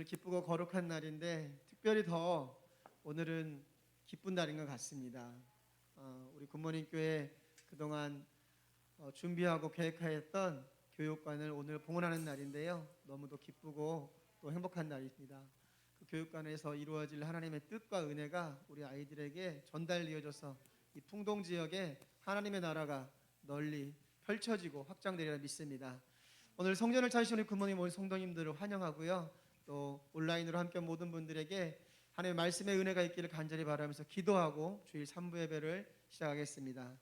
기쁘고 거룩한 날인데 특별히 더 오늘은 기쁜 날인 것 같습니다. 우리 굿모닝 교회 그동안 준비하고 계획하였던 교육관을 오늘 봉헌하는 날인데요. 너무도 기쁘고 또 행복한 날입니다. 그 교육관에서 이루어질 하나님의 뜻과 은혜가 우리 아이들에게 전달되어져서 이 풍동 지역에 하나님의 나라가 널리 펼쳐지고 확장되리라 믿습니다. 오늘 성전을 찾으신 우리 굿모닝 모든 성도님들을 환영하고요. 또 온라인으로 함께 모든 분들에게 하나님의 말씀의 은혜가 있기를 간절히 바라면서 기도하고 주일 3부 예배를 시작하겠습니다.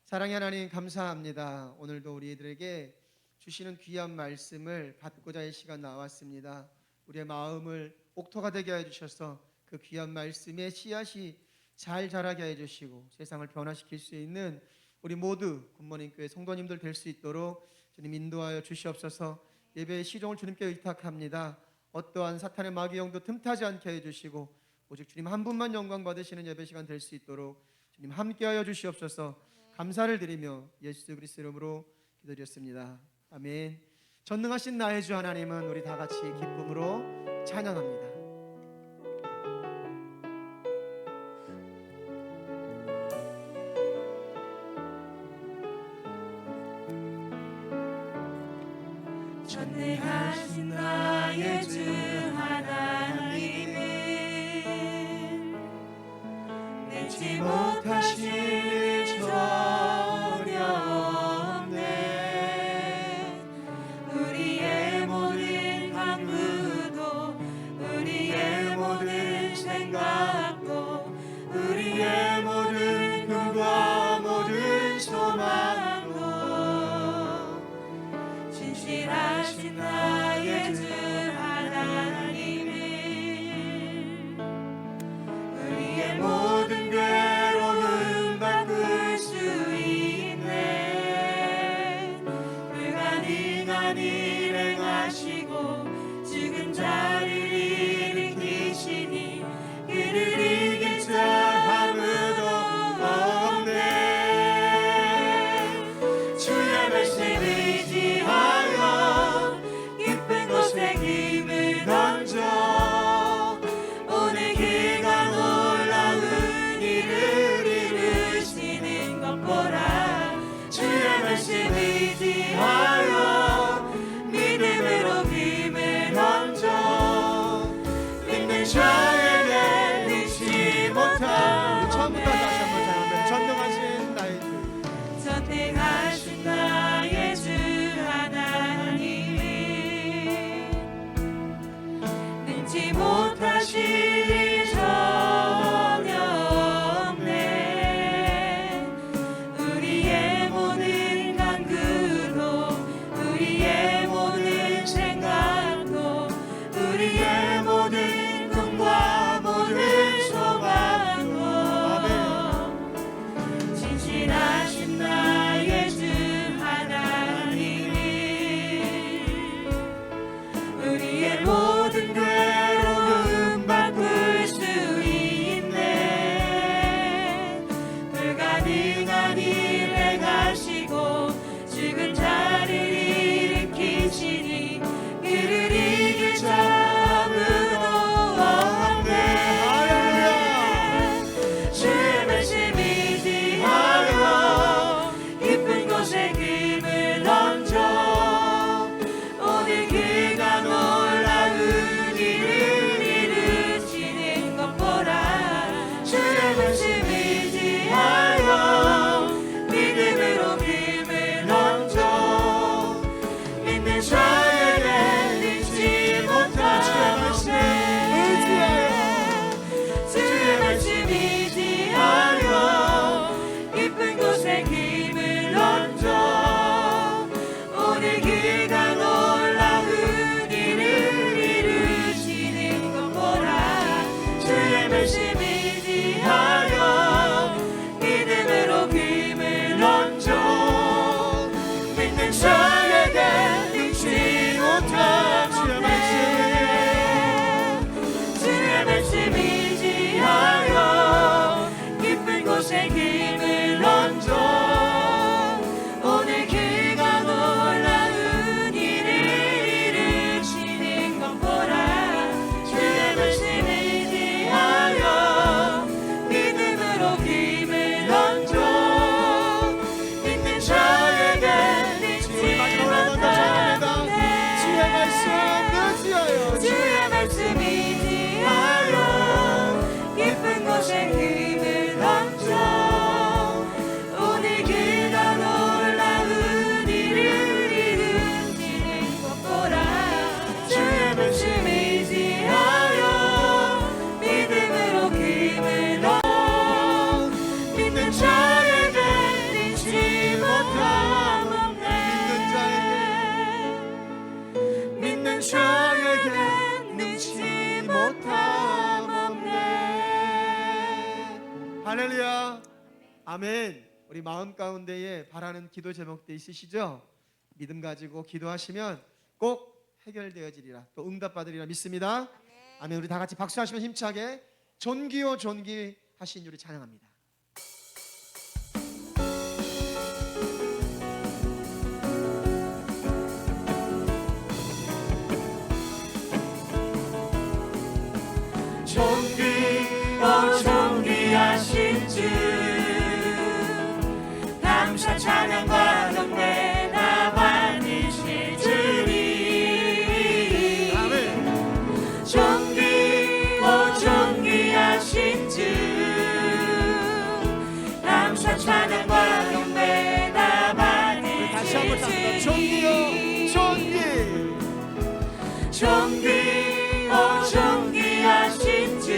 사랑의 하나님 감사합니다. 오늘도 우리들에게 주시는 귀한 말씀을 받고자 이 시간 나왔습니다. 우리의 마음을 옥토가 되게 해주셔서 그 귀한 말씀의 씨앗이 잘 자라게 해주시고 세상을 변화시킬 수 있는 우리 모두 굿모닝 교회 성도님들 될 수 있도록 주님 인도하여 주시옵소서. 예배의 시종을 주님께 의탁합니다. 어떠한 사탄의 마귀영도 틈타지 않게 해주시고 오직 주님 한 분만 영광 받으시는 예배 시간 될 수 있도록 주님 함께하여 주시옵소서. 감사를 드리며 예수 그리스도 이름으로 기도드렸습니다. 아멘. 전능하신 나의 주 하나님은 우리 다 같이 기쁨으로 찬양합니다. 전능하신 나의 주 하나님은 내지 못하실 일 전혀 없네. 우리의 모든 강구도 우리의 모든 생각도 우리의 모든 꿈과 모든 소망도 진실하신 나의 주 하나님은 우리의 모든 괴로움 바꿀 수 있네. 불가능한 일 행하시고 죽은 자를 일으키시니 그를 이길 자 아무도 없네. 주의 말씀 의지하여 깊은 곳에 힘을 던져 오늘 그가 놀라운 일을 이루시는 것 보라. 주의 말씀 의지하여 믿음으로 힘을 던져 할렐루야. 아멘. 우리 마음 가운데에 바라는 기도 제목도 있으시죠? 믿음 가지고 기도하시면 꼭 해결되어지리라, 또 응답받으리라 믿습니다. 아멘. 우리 다 같이 박수하시면 힘차게 존귀요 존귀 하신 우리 찬양합니다. 존귀하신 주 감사 찬양과 경배 다 받으실 주님. 아멘. 존귀하신 주 감사 찬양과 경배 다 받으실 다시 한번 唱존귀요 존귀. 존귀하신 주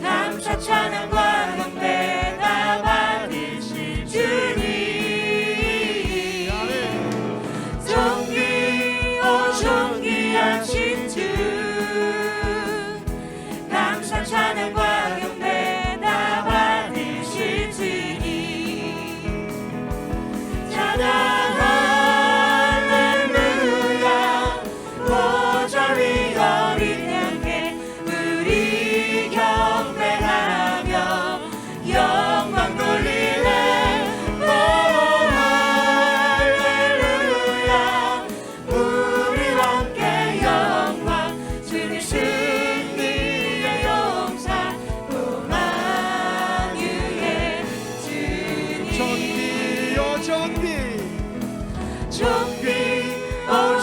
감사 찬양과 경배 다 받으실 주님. 존귀하신 주 감사 찬양과 경배 다 받으실 주님. 찬양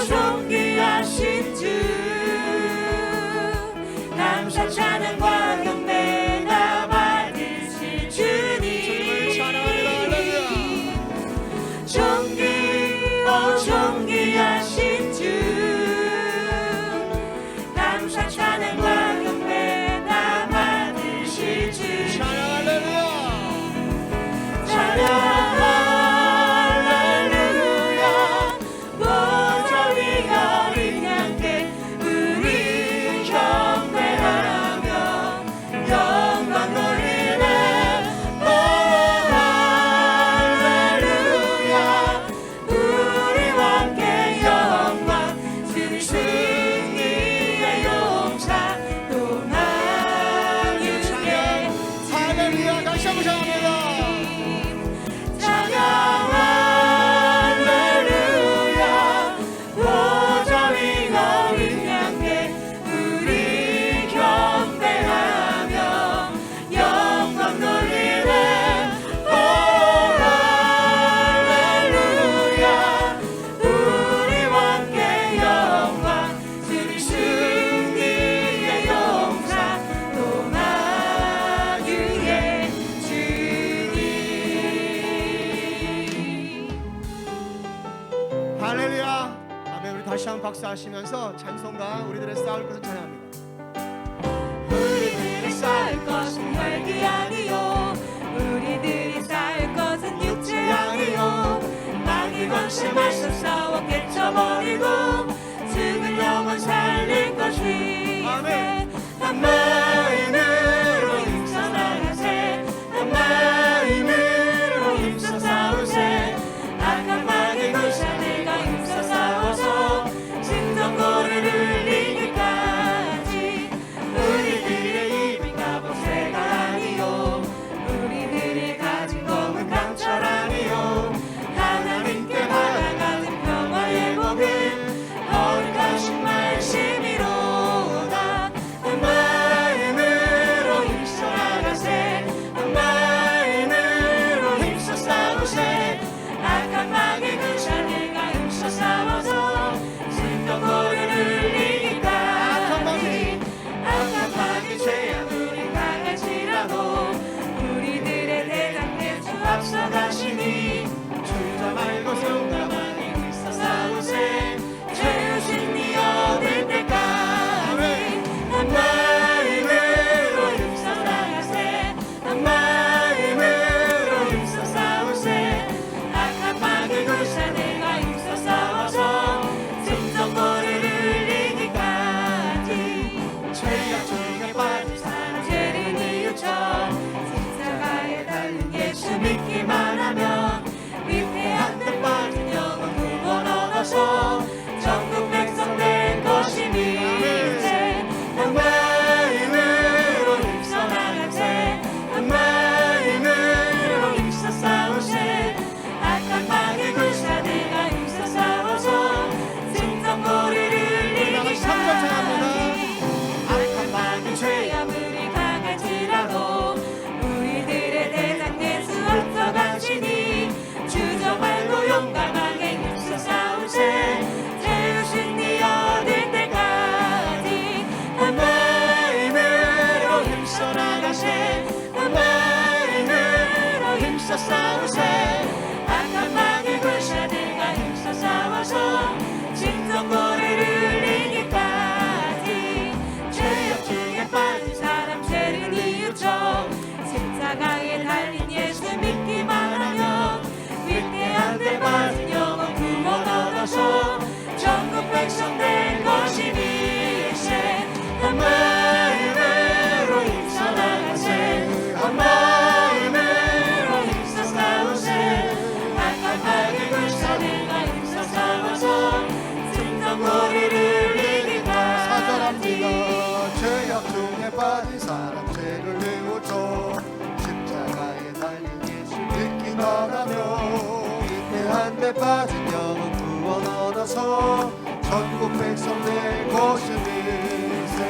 존귀하신 주 감사 찬양과 경배 다 받으실 주님. 존귀하신 주 감사 찬양과 경배 다 받으실 주님. 찬양 다시 한번 박수하시면서 찬송가 우리들의 싸울 것은 찬양합니다. 우리들이 싸울 것은 혈기 아니요, 우리들이 싸울 것은 육체 아니요. 마귀 권세 맞서 싸워 깨쳐버리고 죽은 영혼 살릴 것이. 아멘. 한 마음으로 힘써 나가세, 한 마음으로 힘써 싸우세. 악한 마귀 군사들과 힘써 싸워서 승전고를 울리기까지. 우리들의 입이 갑옷새가 아니요, 우리들이 가진 검은 강철 아니요. 하나님께 받아가는 평화의 복은 거룩하신 말씀이로다. 한 마음으로 담배 빠진 영혼 구원 얻어서 전국 백성 될 것이니세.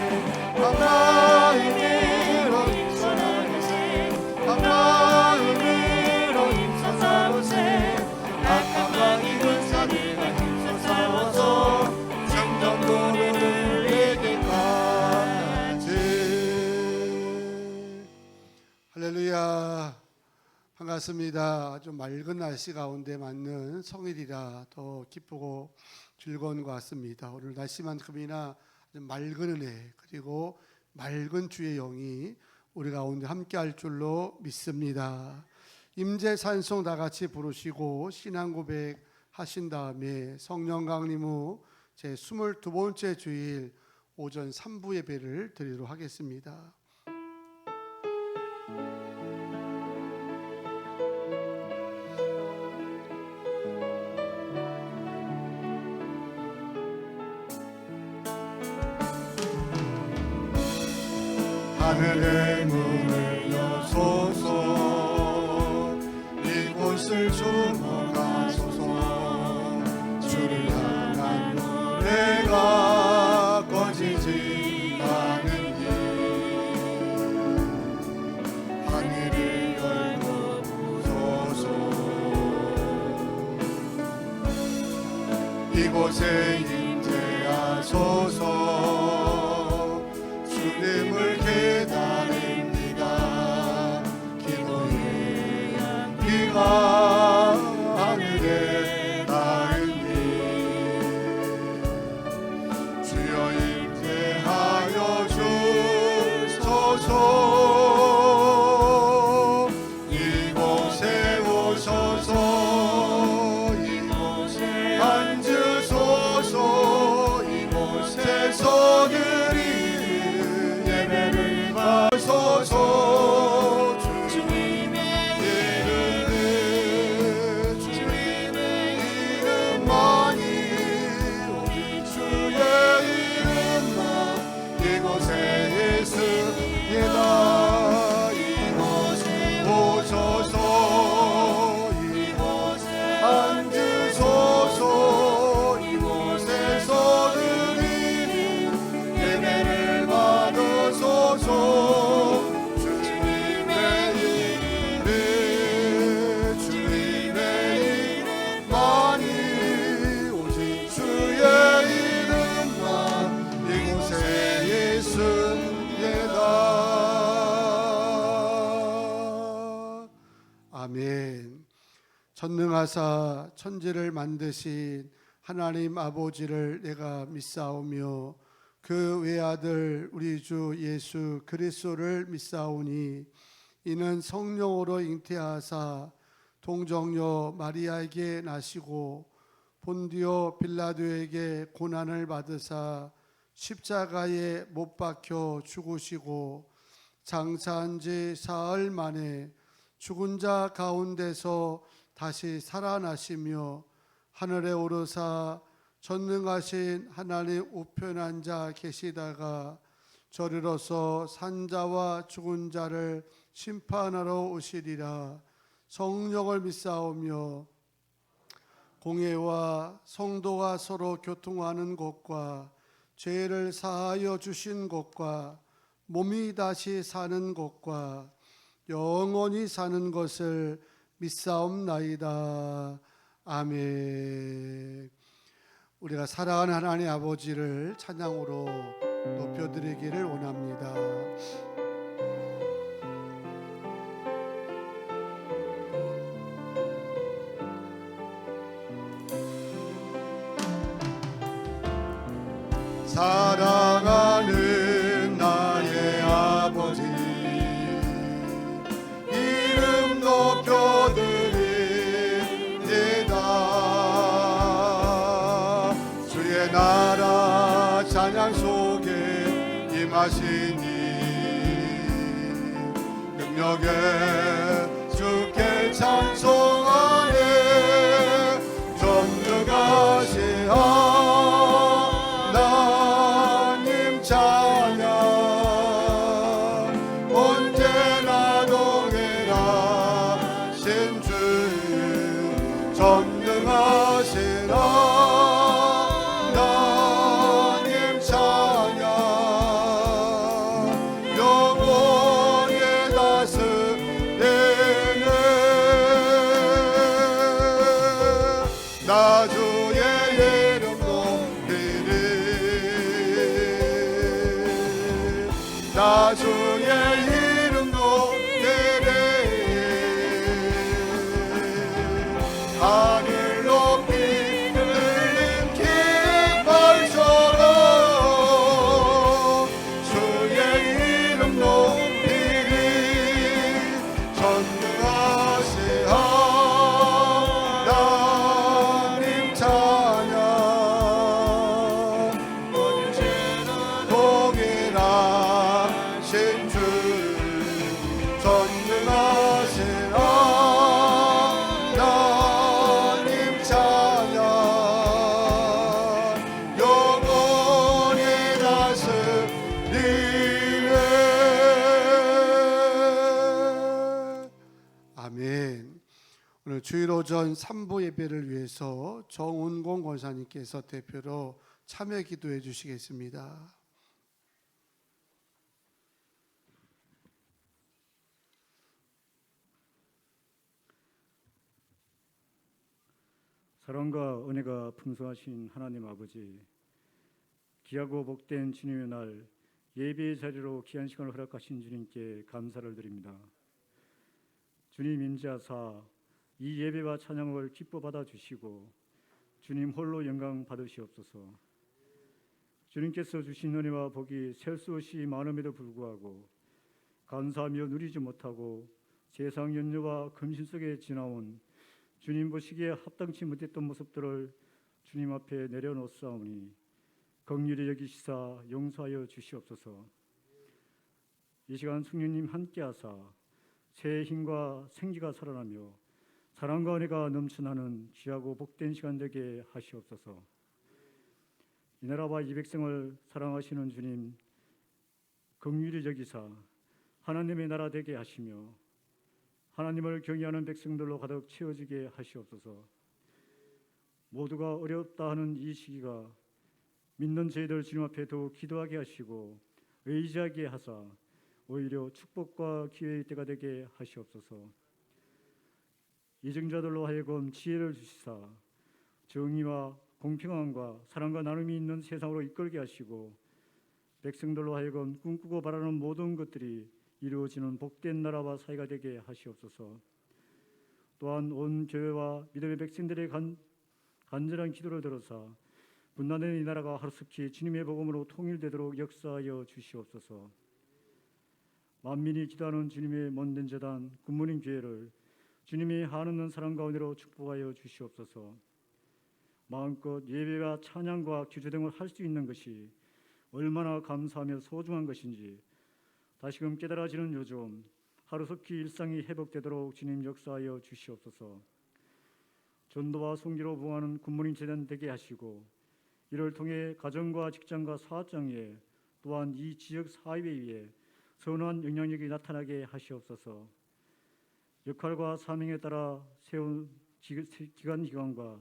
한 마음으로 임선하세. 한 마음으로 임선하세. 악한 마귀 군사들과 힘써 싸워서 정전도를 이기까지. 할렐루야. 반갑습니다. 좀 맑은 날씨 가운데 맞는 성일이라 더 기쁘고 즐거운 것 같습니다. 오늘 날씨만큼이나 맑은 은혜 그리고 맑은 주의 영이 우리 가운데 함께할 줄로 믿습니다. 임재산송 다 같이 부르시고 신앙 고백 하신 다음에 성령 강림 후 제 22번째 주일 오전 3부 예배를 드리도록 하겠습니다. 하늘의 문을 여소서. 이곳을 주목하소서. 주를 향한 노래가 꺼지지 않으니 하늘을 열고 부소서. 이곳에 임재하소서. 주님을 기다립니다. 기도의 향기가 하늘에 닿으니 주여 임재하여 주소서. 이곳에 오소서. 이곳에 앉으소서. 이곳에서 드리는 예배를 받소서. 주님의 이름만이 오직 주의 이름만 이곳에 있으리다. 이곳에 오소서. 이곳에 앉으소서. 이곳에서 드리는 예배를 받으소서. 주님의 이름만이 오직 주의 이름만 이곳에 있습니다. 아멘. 전능하사 천지를 만드신 하나님 아버지를 내가 믿사오며 그 외아들 우리 주 예수 그리스도를 믿사오니 이는 성령으로 잉태하사 동정녀 마리아에게 나시고 본디오 빌라도에게 고난을 받으사 십자가에 못 박혀 죽으시고 장사한 지 사흘 만에 죽은 자 가운데서 다시 살아나시며 하늘에 오르사 전능하신 하나님 우편 앉아 계시다가 저리로서 산자와 죽은 자를 심판하러 오시리라. 성령을 믿사오며 공회와 성도가 서로 교통하는 곳과 죄를 사하여 주신 곳과 몸이 다시 사는 곳과 영원히 사는 것을 믿사옵나이다. 아멘. 우리가 사랑하는 하나님 아버지를 찬양으로 높여드리기를 원합니다. 사랑하는 나의 아버지 이름 높여드립니다. 주의 나라 찬양 속에 임하시니 능력에 주께 찬송하네. 전능하신 하나님 찬양 언제나 동행하신 주 전능하신 하나님 찬양 영원히 다스리네 나 주의 이름 높이리 나 주의 이름 높이리 하늘 높이 들린 깃발처럼 주의 이름 높이리 전능하신 하나님 찬양 언제나 동일하신 주 전능하신 하나님 찬양 영원히 다스리네 아멘. 오늘 주일 오전 3부 예배를 위해서 정운공 권사님께서 대표로 참여 기도해 주시겠습니다. 사랑과 은혜가 풍성하신 하나님 아버지, 귀하고 복된 주님의 날 예배의 자리로 귀한 시간을 허락하신 주님께 감사를 드립니다. 주님 인자하사 이 예배와 찬양을 기뻐 받아주시고 주님 홀로 영광 받으시옵소서. 주님께서 주신 은혜와 복이 셀 수 없이 많음에도 불구하고 감사하며 누리지 못하고 세상 연료와 금신 속에 지나온 주님 보시기에 합당치 못했던 모습들을 주님 앞에 내려놓사오니 긍휼히 여기시사 용서하여 주시옵소서. 이 시간 성령님 함께하사 새 힘과 생기가 살아나며 사랑과 은혜가 넘쳐나는 귀하고 복된 시간 되게 하시옵소서. 이 나라와 이 백성을 사랑하시는 주님 긍휼히 여기사 하나님의 나라 되게 하시며 하나님을 경외하는 백성들로 가득 채워지게 하시옵소서. 모두가 어렵다 하는 이 시기가 믿는 저희들 주님 앞에 더욱 기도하게 하시고 의지하게 하사 오히려 축복과 기회의 때가 되게 하시옵소서. 이증자들로 하여금 지혜를 주시사 정의와 공평함과 사랑과 나눔이 있는 세상으로 이끌게 하시고 백성들로 하여금 꿈꾸고 바라는 모든 것들이 이루어지는 복된 나라와 사회가 되게 하시옵소서. 또한 온 교회와 믿음의 백성들의 간절한 기도를 들어사 분단된 이 나라가 하루속히 주님의 복음으로 통일되도록 역사하여 주시옵소서. 만민이 기도하는 주님의 먼 재단 굿모닝 교회를 주님의 한없는 사랑과 은혜로 축복하여 주시옵소서. 마음껏 예배와 찬양과 기도 등을 할 수 있는 것이 얼마나 감사하며 소중한 것인지 다시금 깨달아지는 요즘 하루속히 일상이 회복되도록 주님 역사하여 주시옵소서. 전도와 선교로 부응하는 굿모닝 재단 되게 하시고 이를 통해 가정과 직장과 사업장에 또한 이 지역 사회에 선한 영향력이 나타나게 하시옵소서. 역할과 사명에 따라 세운 기관과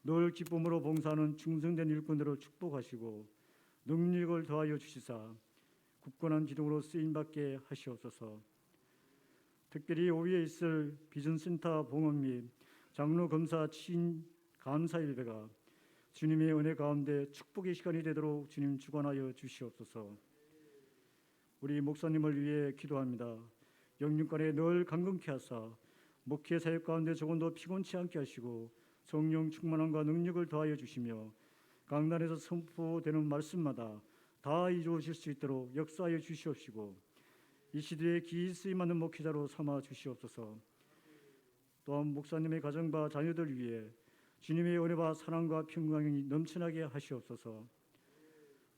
늘 기쁨으로 봉사하는 충성된 일꾼들을 축복하시고 능력을 더하여 주시사 굳건한 기둥으로 쓰임받게 하시옵소서. 특별히 오후에 있을 비전센터 봉헌 및 장로 검사 친 감사 예배가 주님의 은혜 가운데 축복의 시간이 되도록 주님 주관하여 주시옵소서. 우리 목사님을 위해 기도합니다. 영육간에 늘 강건케 하사 목회 사역 가운데 조금도 피곤치 않게 하시고 성령 충만함과 능력을 더하여 주시며 강단에서 선포되는 말씀마다 다 이루어질 수 있도록 역사하여 주시옵시고 이 시대에 기이 쓰임받는 목회자로 삼아 주시옵소서. 또한 목사님의 가정과 자녀들 위해 주님의 은혜와 사랑과 평강이 넘쳐나게 하시옵소서.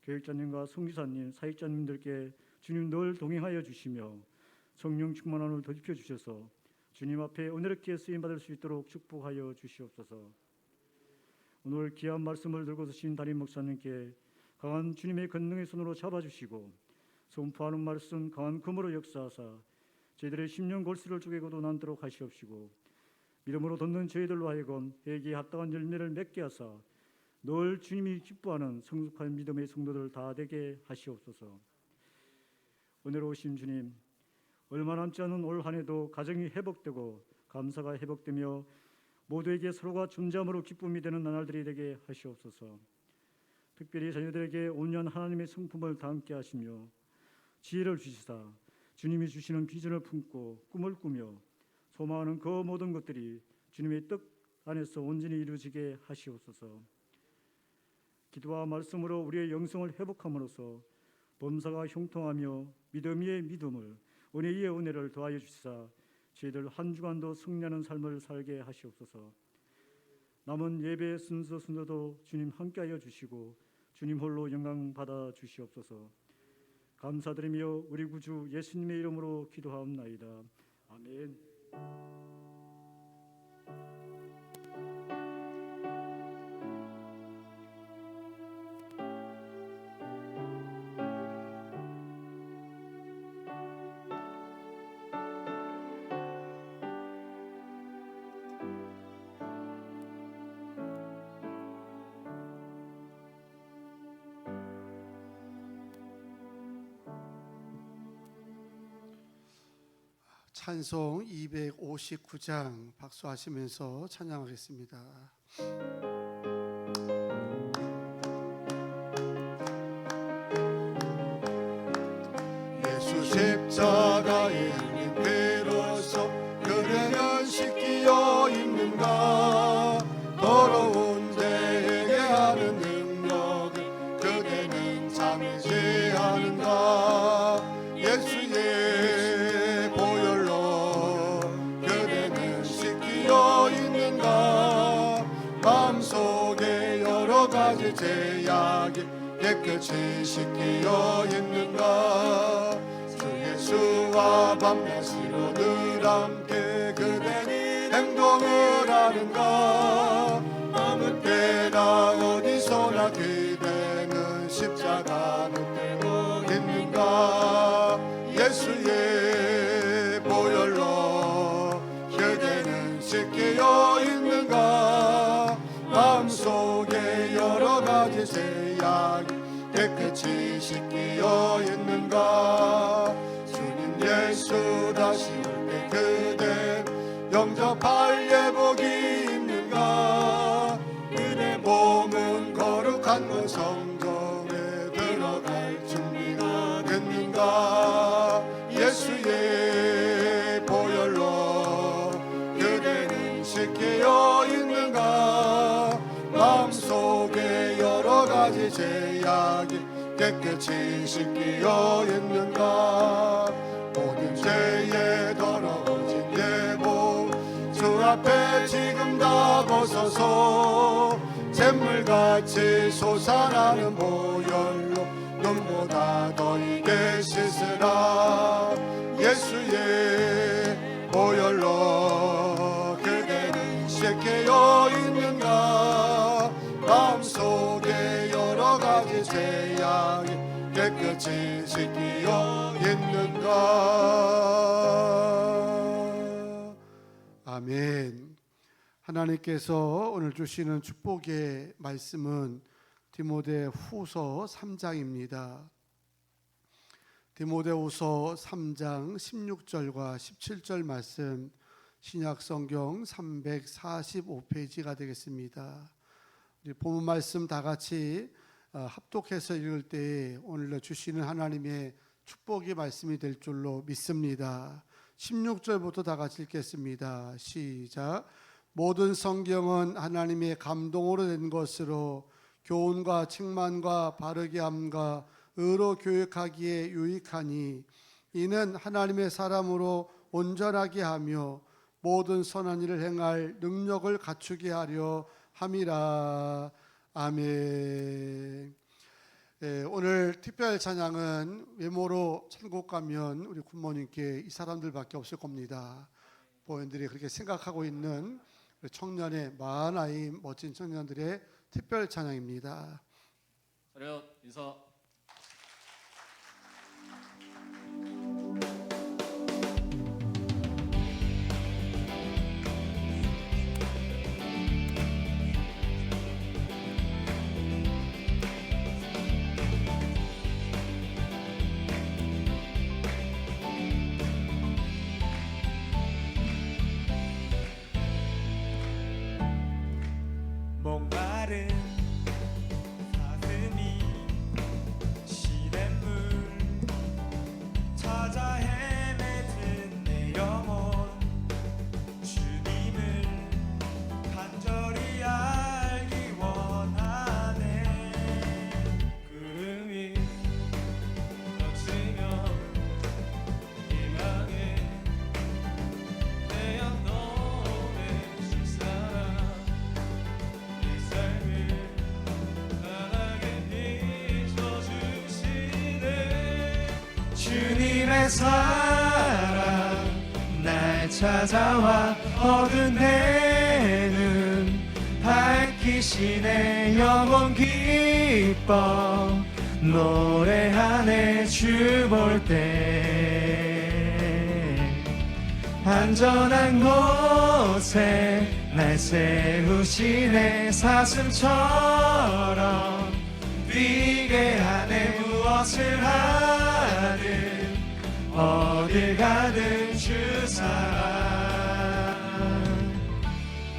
교육자님과 선교사님, 사역자님들께 주님 늘 동행하여 주시며 성령 충만함을 더입혀 주셔서 주님 앞에 은혜롭게 쓰임받을 수 있도록 축복하여 주시옵소서. 오늘 귀한 말씀을 들고 서신 담임 목사님께 강한 주님의 권능의 손으로 잡아주시고 선포하는 말씀 강한 금으로 역사하사 저희들의 심령 골수를 쪼개고도 남도록 하시옵시고 믿음으로 돕는 저희들로 하여금 회개에 합당한 열매를 맺게 하사 늘 주님이 기뻐하는 성숙한 믿음의 성도들 다 되게 하시옵소서. 은혜로우신 주님, 얼마 남지 않은 올 한 해도 가정이 회복되고 감사가 회복되며 모두에게 서로가 존재함으로 기쁨이 되는 나날들이 되게 하시옵소서. 특별히 자녀들에게 온유한 하나님의 성품을 담게 하시며 지혜를 주시사 주님이 주시는 비전을 품고 꿈을 꾸며 소망하는 그 모든 것들이 주님의 뜻 안에서 온전히 이루어지게 하시옵소서. 기도와 말씀으로 우리의 영성을 회복함으로써 범사가 형통하며 믿음 위에 믿음을, 은혜 위에 은혜를 더하여 주시사 저희들 한 주간도 승리하는 삶을 살게 하시옵소서. 남은 예배 순서도 주님 함께하여 주시고 주님 홀로 영광 받아 주시옵소서. 감사드리며 우리 구주 예수님의 이름으로 기도하옵나이다. 아멘. 찬송 259장 박수하시면서 찬양하겠습니다. 예수 십자가에 흘린 피로써 그대는 씻기어 있는가. 더러운 죄에게 하는 능력을 그대는 참이지 않은가. 예수의 보혈로 그대는 씻기어 있는가. 마음속에 여러 가지 죄악이 깨끗이 씻기어 있는가. 주 예수와 밤낮으로 늘 함께 그대는 행동을 하는가. 아무 때나 어디서나 그대는 십자가를 들고 있는가. 예수의 보혈로 그대는 씻기어 있는가. 마음속에 여러 가지 죄악 깨끗이 씻기어 있는가. 주님 예수 다시 올 때 그대 영접할 예복이 있는가. 그대 몸은 거룩한 그 성전에 들어갈 준비가 됐는가. 예수의 보혈로 그대는 씻기어 있는가. 마음속에 여러 가지 죄악이 깨끗이 씻기어 있는가. 모든 죄에 더러워진 예복 주 앞에 지금 다 벗어서 샘물같이 솟아나는 보혈로 눈보다 더 이게 씻으라. 예수의 보혈로 그대는 씻기어 있는가. 마음속에 여러 가지 죄악이 깨끗이 씻기어 있는가. 아멘. 하나님께서 오늘 주시는 축복의 말씀은 디모데후서 3장입니다. 디모데후서 3장 16절과 17절 말씀, 신약성경 345페이지가 되겠습니다. 우리 본문 말씀 다 같이 합독해서 읽을 때 오늘 주시는 하나님의 축복의 말씀이 될 줄로 믿습니다. 16절부터 다 같이 읽겠습니다. 시작. 모든 성경은 하나님의 감동으로 된 것으로 교훈과 책망과 바르게 함과 의로 교육하기에 유익하니 이는 하나님의 사람으로 온전하게 하며 모든 선한 일을 행할 능력을 갖추게 하려 함이라. 아멘. 오늘 특별 찬양은 외모로 천국 가면 우리 굿모닝께 이 사람들밖에 없을 겁니다. 보원들이 그렇게 생각하고 있는 청년의 많아이 멋진 청년들의 특별 찬양입니다. 차렷 인사. 마른 가슴이 시냇물 찾아 헤매든 내 영혼 주님을 간절히 알기 원하네. 구름이 덮치며 희망에 내 언덕에 실사라 이 삶을 환하게 비춰주시네. 주님의 사랑 날 찾아와 어두운 내 눈 밝히시네. 영원 기뻐 노래하네. 주 볼 때 안전한 곳에 날 세우시네. 사슴처럼 뛰게 하네. 무엇을 하든 어딜 가든 주 사랑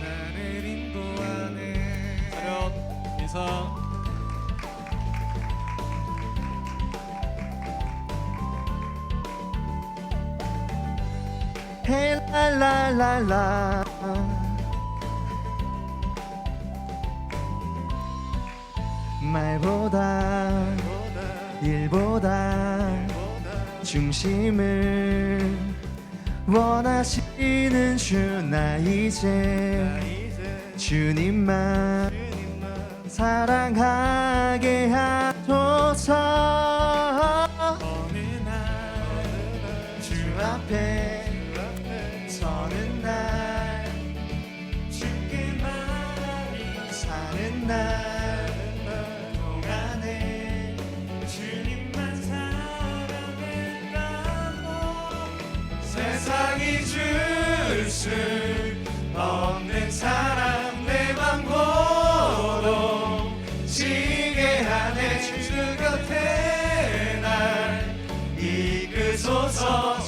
나를 인도하네. 차렷 인사. 헬랄랄랄라 말보다 일보다 중심을 원하시는 주 나 이제 주님만 사랑하게 하소서. 어느 날 주 앞에 서는 날 주께만이 사는 날 동안에 주님만 사랑했다고 세상이 줄 수 없는 사랑 내 맘 고동지게 하네. 주 곁에 날 이끄소서. 오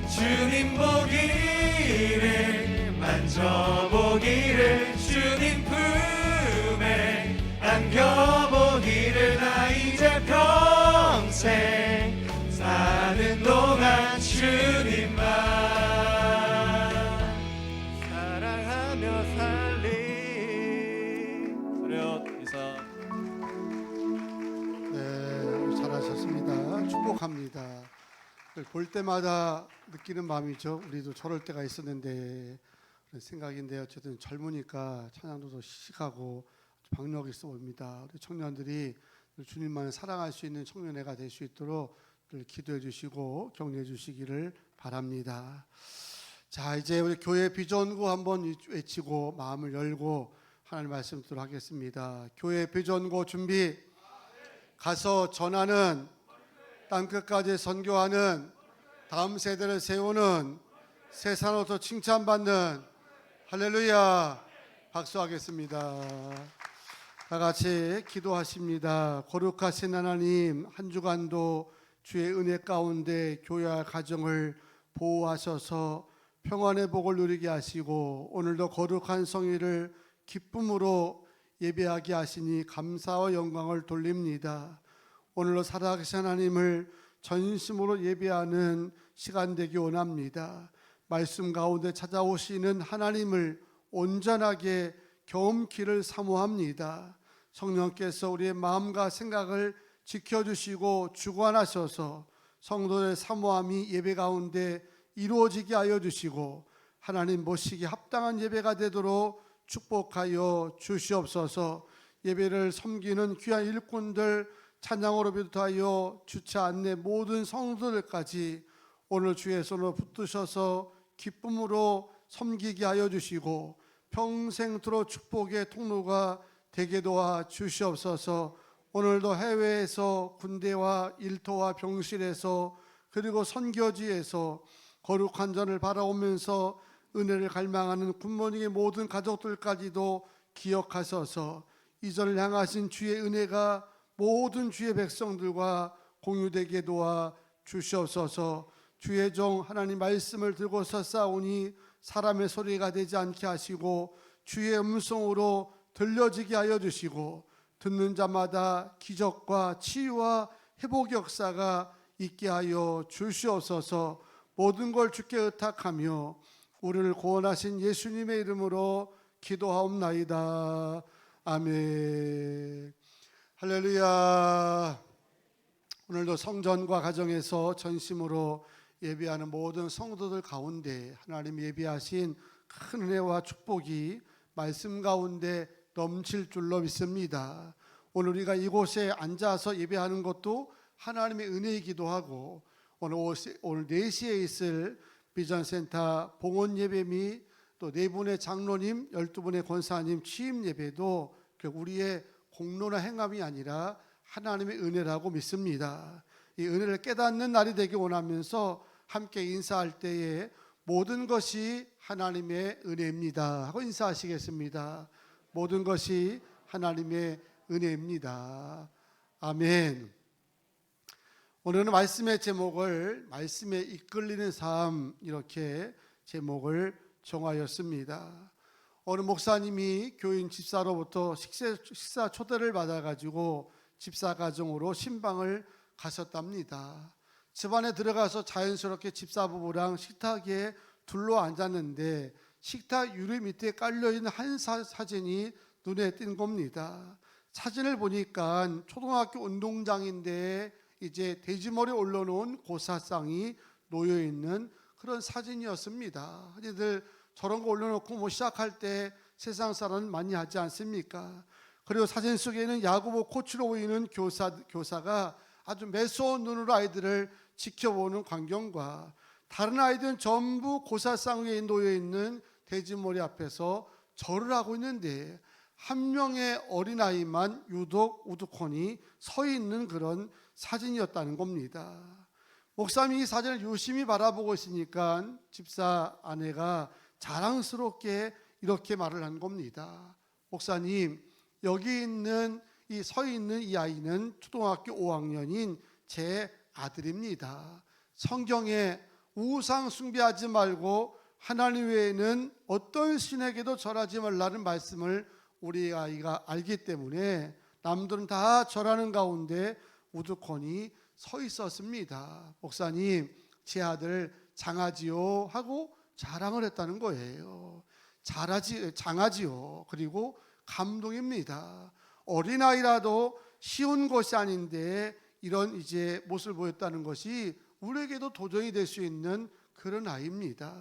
주님 보기를 만져보기를 주님 품에 안겨보기를 나 이제 평생 사는 동안 주님만 사랑하며 살리. 차렷 인사. 네, 잘하셨습니다. 축복합니다. 볼 때마다 느끼는 마음이죠. 우리도 저럴 때가 있었는데 그런 생각인데 어쨌든 젊으니까 찬양도 더 시식하고 박력 있어 보입니다. 우리 청년들이 주님만을 사랑할 수 있는 청년회가 될 수 있도록 늘 기도해 주시고 격려해 주시기를 바랍니다. 자, 이제 우리 교회 비전구 한번 외치고 마음을 열고 하나님 말씀 듣도록 하겠습니다. 교회 비전구 준비. 가서 전하는, 땅끝까지 선교하는, 다음 세대를 세우는, 세상으로서 칭찬받는, 할렐루야. 박수하겠습니다. 다 같이 기도하십니다. 거룩하신 하나님, 한 주간도 주의 은혜 가운데 교회와 가정을 보호하셔서 평안의 복을 누리게 하시고 오늘도 거룩한 성의를 기쁨으로 예배하게 하시니 감사와 영광을 돌립니다. 오늘도 살아계신 하나님을 전심으로 예배하는 시간 되기 원합니다. 말씀 가운데 찾아오시는 하나님을 온전하게 경험키를 사모합니다. 성령께서 우리의 마음과 생각을 지켜주시고 주관하셔서 성도의 사모함이 예배 가운데 이루어지게 하여 주시고 하나님 모시기 합당한 예배가 되도록 축복하여 주시옵소서. 예배를 섬기는 귀한 일꾼들 찬양으로 비롯하여 주차 안내 모든 성도들까지 오늘 주의 손으로 붙드셔서 기쁨으로 섬기게 하여 주시고 평생토록 축복의 통로가 되게 도와 주시옵소서. 오늘도 해외에서 군대와 일터와 병실에서 그리고 선교지에서 거룩한 전을 바라오면서 은혜를 갈망하는 굿모닝의 모든 가족들까지도 기억하셔서 이전을 향하신 주의 은혜가 모든 주의 백성들과 공유되게 도와 주시옵소서. 주의 종 하나님 말씀을 들고 서싸우니 사람의 소리가 되지 않게 하시고 주의 음성으로 들려지게 하여 주시고 듣는 자마다 기적과 치유와 회복 역사가 있게 하여 주시옵소서. 모든 걸 주께 의탁하며 우리를 구원하신 예수님의 이름으로 기도하옵나이다. 아멘. 할렐루야. 오늘도 성전과 가정에서 전심으로 예배하는 모든 성도들 가운데 하나님 예비하신 큰 은혜와 축복이 말씀 가운데 넘칠 줄로 믿습니다. 오늘 우리가 이곳에 앉아서 예배하는 것도 하나님의 은혜이기도 하고 오늘 4시에 있을 비전센터 봉헌 예배 및 또 4분의 장로님 12분의 권사님 취임 예배도 우리의 공로나 행함이 아니라 하나님의 은혜라고 믿습니다. 이 은혜를 깨닫는 날이 되기 원하면서 함께 인사할 때에 모든 것이 하나님의 은혜입니다 하고 인사하시겠습니다. 모든 것이 하나님의 은혜입니다. 아멘. 오늘은 말씀의 제목을 말씀에 이끌리는 삶 이렇게 제목을 정하였습니다. 어느 목사님이 교인 집사로부터 식사 초대를 받아가지고 집사 가정으로 신방을 가셨답니다. 집안에 들어가서 자연스럽게 집사 부부랑 식탁에 둘러 앉았는데 식탁 유리 밑에 깔려있는 한 사진이 눈에 띈 겁니다. 사진을 보니까 초등학교 운동장인데 이제 돼지머리 올려놓은 고사상이 놓여있는 그런 사진이었습니다. 흔히들 저런 거 올려놓고 뭐 시작할 때 세상 사람은 많이 하지 않습니까? 그리고 사진 속에는 야구부 코치로 보이는 교사가 아주 매서운 눈으로 아이들을 지켜보는 광경과 다른 아이들은 전부 고사상 위에 놓여있는 돼지머리 앞에서 절을 하고 있는데 한 명의 어린아이만 유독 우두커니 서 있는 그런 사진이었다는 겁니다. 목사님이 이 사진을 유심히 바라보고 있으니까 집사 아내가 자랑스럽게 이렇게 말을 한 겁니다. 목사님, 여기 있는 서 있는 이 아이는 초등학교 5학년인 제 아들입니다. 성경에 우상 숭배하지 말고 하나님 외에는 어떤 신에게도 절하지 말라는 말씀을 우리 아이가 알기 때문에 남들은 다 절하는 가운데 우두커니 서 있었습니다. 목사님, 제 아들 장하지요 하고 자랑을 했다는 거예요. 장하지요. 그리고 감동입니다. 어린아이라도 쉬운 것이 아닌데 이런 이제 모습을 보였다는 것이 우리에게도 도전이 될 수 있는 그런 아이입니다.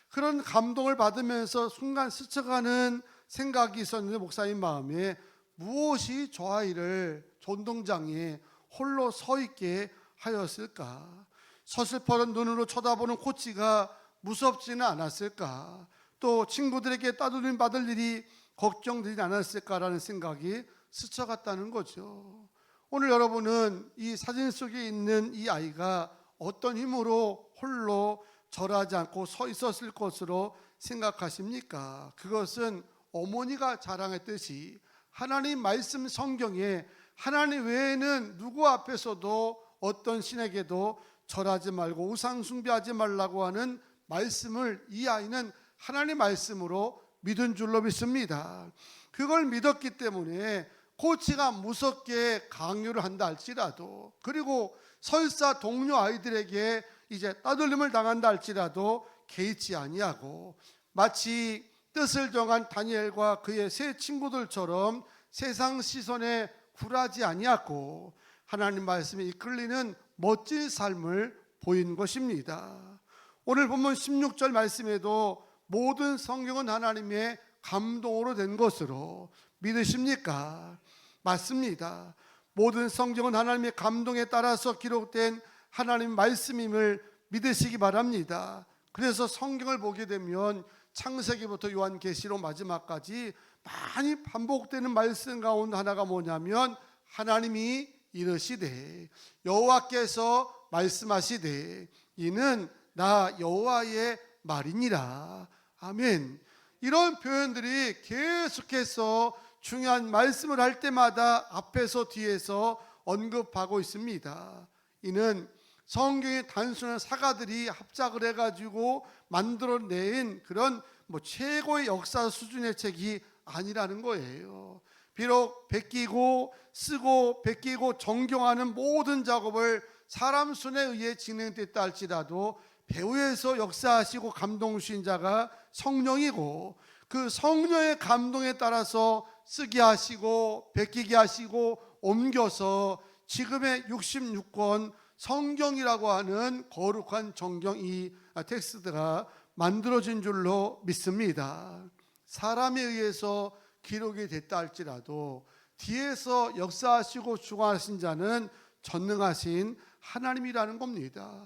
그런 감동을 받으면서 순간 스쳐가는 생각이 있었는데 목사님 마음에 무엇이 저 아이를 전동장에 홀로 서 있게 하였을까? 서슬퍼런 눈으로 쳐다보는 코치가 무섭지는 않았을까? 또 친구들에게 따돌림 받을 일이 걱정되지 않았을까라는 생각이 스쳐갔다는 거죠. 오늘 여러분은 이 사진 속에 있는 이 아이가 어떤 힘으로 홀로 절하지 않고 서 있었을 것으로 생각하십니까? 그것은 어머니가 자랑했듯이 하나님 말씀 성경에 하나님 외에는 누구 앞에서도 어떤 신에게도 절하지 말고 우상 숭배하지 말라고 하는 말씀을 이 아이는 하나님 말씀으로 믿은 줄로 믿습니다. 그걸 믿었기 때문에 코치가 무섭게 강요를 한다 할지라도, 그리고 설사 동료 아이들에게 이제 따돌림을 당한다 할지라도 개의치 아니하고 마치 뜻을 정한 다니엘과 그의 세 친구들처럼 세상 시선에 굴하지 아니하고 하나님 말씀에 이끌리는 멋진 삶을 보인 것입니다. 오늘 본문 16절 말씀에도 모든 성경은 하나님의 감동으로 된 것으로 믿으십니까? 맞습니다. 모든 성경은 하나님의 감동에 따라서 기록된 하나님 말씀임을 믿으시기 바랍니다. 그래서 성경을 보게 되면 창세기부터 요한계시록 마지막까지 많이 반복되는 말씀 가운데 하나가 뭐냐면 하나님이 이르시되 여호와께서 말씀하시되 이는 나 여호와의 말이니라. 아멘. 이런 표현들이 계속해서 중요한 말씀을 할 때마다 앞에서 뒤에서 언급하고 있습니다. 이는 성경의 단순한 사가들이 합작을 해가지고 만들어낸 그런 최고의 역사 수준의 책이 아니라는 거예요. 비록 베끼고 쓰고 베끼고 정경하는 모든 작업을 사람 손에 의해 진행됐다 할지라도 배후에서 역사하시고 감동 주신 자가 성령이고, 그 성령의 감동에 따라서 쓰게 하시고 베끼게 하시고 옮겨서 지금의 66권 성경이라고 하는 거룩한 정경, 이 텍스트가 만들어진 줄로 믿습니다. 사람에 의해서 기록이 됐다 할지라도 뒤에서 역사하시고 주관하신 자는 전능하신 하나님이라는 겁니다.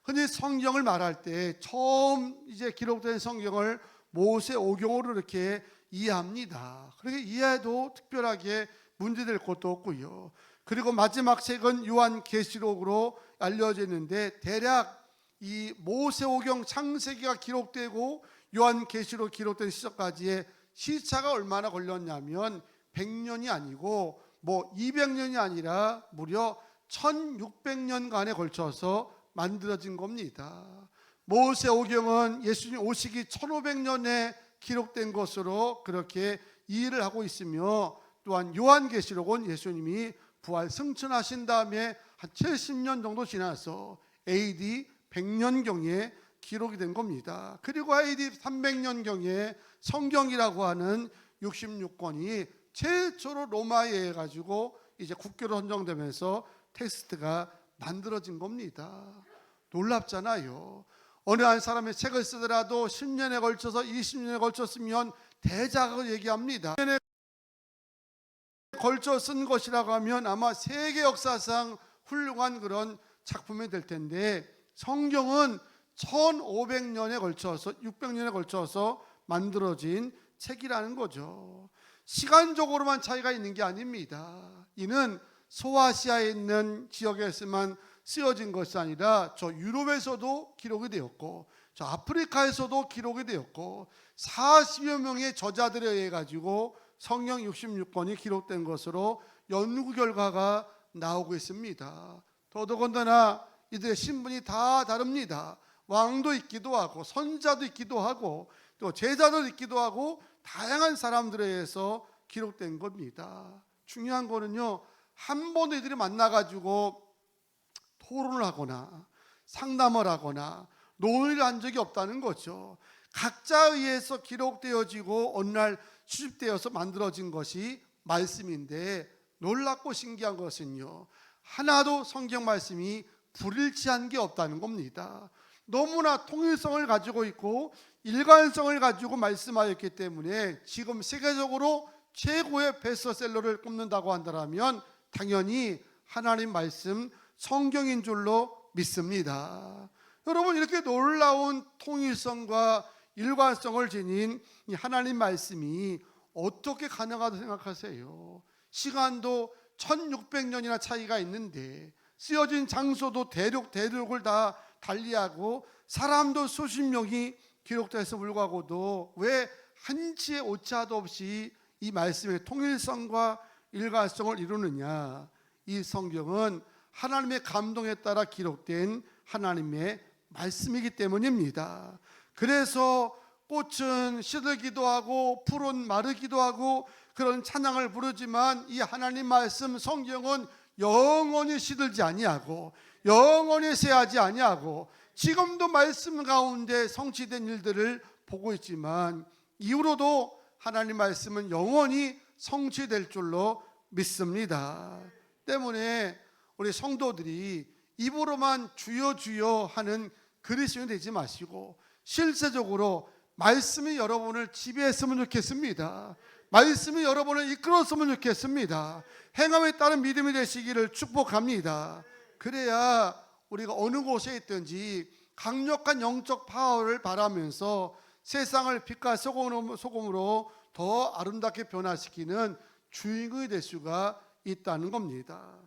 흔히 성경을 말할 때 처음 이제 기록된 성경을 모세오경으로 이렇게 이해합니다. 그렇게 이해해도 특별하게 문제될 것도 없고요. 그리고 마지막 책은 요한계시록으로 알려져 있는데, 대략 이 모세오경 창세기가 기록되고 요한계시록 기록된 시점까지의 시차가 얼마나 걸렸냐면 100년이 아니고 200년이 아니라 무려 1600년간에 걸쳐서 만들어진 겁니다. 모세오경은 예수님 오시기 1500년에 기록된 것으로 그렇게 이해를 하고 있으며, 또한 요한계시록은 예수님이 부활 승천하신 다음에 한 70년 정도 지나서 AD 100년경에 기록이 된 겁니다. 그리고 AD 300년경에 성경이라고 하는 66권이 최초로 로마에 의해 가지고 이제 국교로 선정되면서 텍스트가 만들어진 겁니다. 놀랍잖아요. 어느 한 사람의 책을 쓰더라도 10년에 걸쳐서 20년에 걸쳐 쓰면 대작을 얘기합니다. 10년에 걸쳐 쓴 것이라고 하면 아마 세계 역사상 훌륭한 그런 작품이 될 텐데, 성경은 1500년에 걸쳐서 600년에 걸쳐서 만들어진 책이라는 거죠. 시간적으로만 차이가 있는 게 아닙니다. 이는 소아시아에 있는 지역에서만 쓰여진 것이 아니라 저 유럽에서도 기록이 되었고, 저 아프리카에서도 기록이 되었고, 40여 명의 저자들에 의해 가지고 성경 66권이 기록된 것으로 연구 결과가 나오고 있습니다. 더더군다나 이들의 신분이 다 다릅니다. 왕도 있기도 하고 선자도 있기도 하고 또 제자도 있기도 하고 다양한 사람들에 의해서 기록된 겁니다. 중요한 거는요, 한 번도 이들이 만나가지고 토론을 하거나 상담을 하거나 논의를 한 적이 없다는 거죠. 각자에 의해서 기록되어지고 어느 날 수집되어서 만들어진 것이 말씀인데, 놀랍고 신기한 것은요, 하나도 성경 말씀이 불일치한 게 없다는 겁니다. 너무나 통일성을 가지고 있고 일관성을 가지고 말씀하였기 때문에 지금 세계적으로 최고의 베스트셀러를 꼽는다고 한다면 당연히 하나님 말씀 성경인 줄로 믿습니다. 여러분, 이렇게 놀라운 통일성과 일관성을 지닌 이 하나님 말씀이 어떻게 가능하다고 생각하세요? 시간도 1600년이나 차이가 있는데, 쓰여진 장소도 대륙을 다 달리하고 사람도 수십 명이 기록돼서 불구하고도 왜 한치의 오차도 없이 이 말씀의 통일성과 일관성을 이루느냐? 이 성경은 하나님의 감동에 따라 기록된 하나님의 말씀이기 때문입니다. 그래서 꽃은 시들기도 하고 풀은 마르기도 하고 그런 찬양을 부르지만 이 하나님 말씀 성경은 영원히 시들지 아니하고 영원히 쇠하지 아니하고 지금도 말씀 가운데 성취된 일들을 보고 있지만 이후로도 하나님 말씀은 영원히 성취될 줄로 믿습니다. 때문에 우리 성도들이 입으로만 주여 주여 하는 그리스도인이 되지 마시고 실제적으로 말씀이 여러분을 지배했으면 좋겠습니다. 말씀이 여러분을 이끌었으면 좋겠습니다. 행함에 따른 믿음이 되시기를 축복합니다. 그래야 우리가 어느 곳에 있든지 강력한 영적 파워를 바라면서 세상을 빛과 소금으로 더 아름답게 변화시키는 주인공이 될 수가 있다는 겁니다.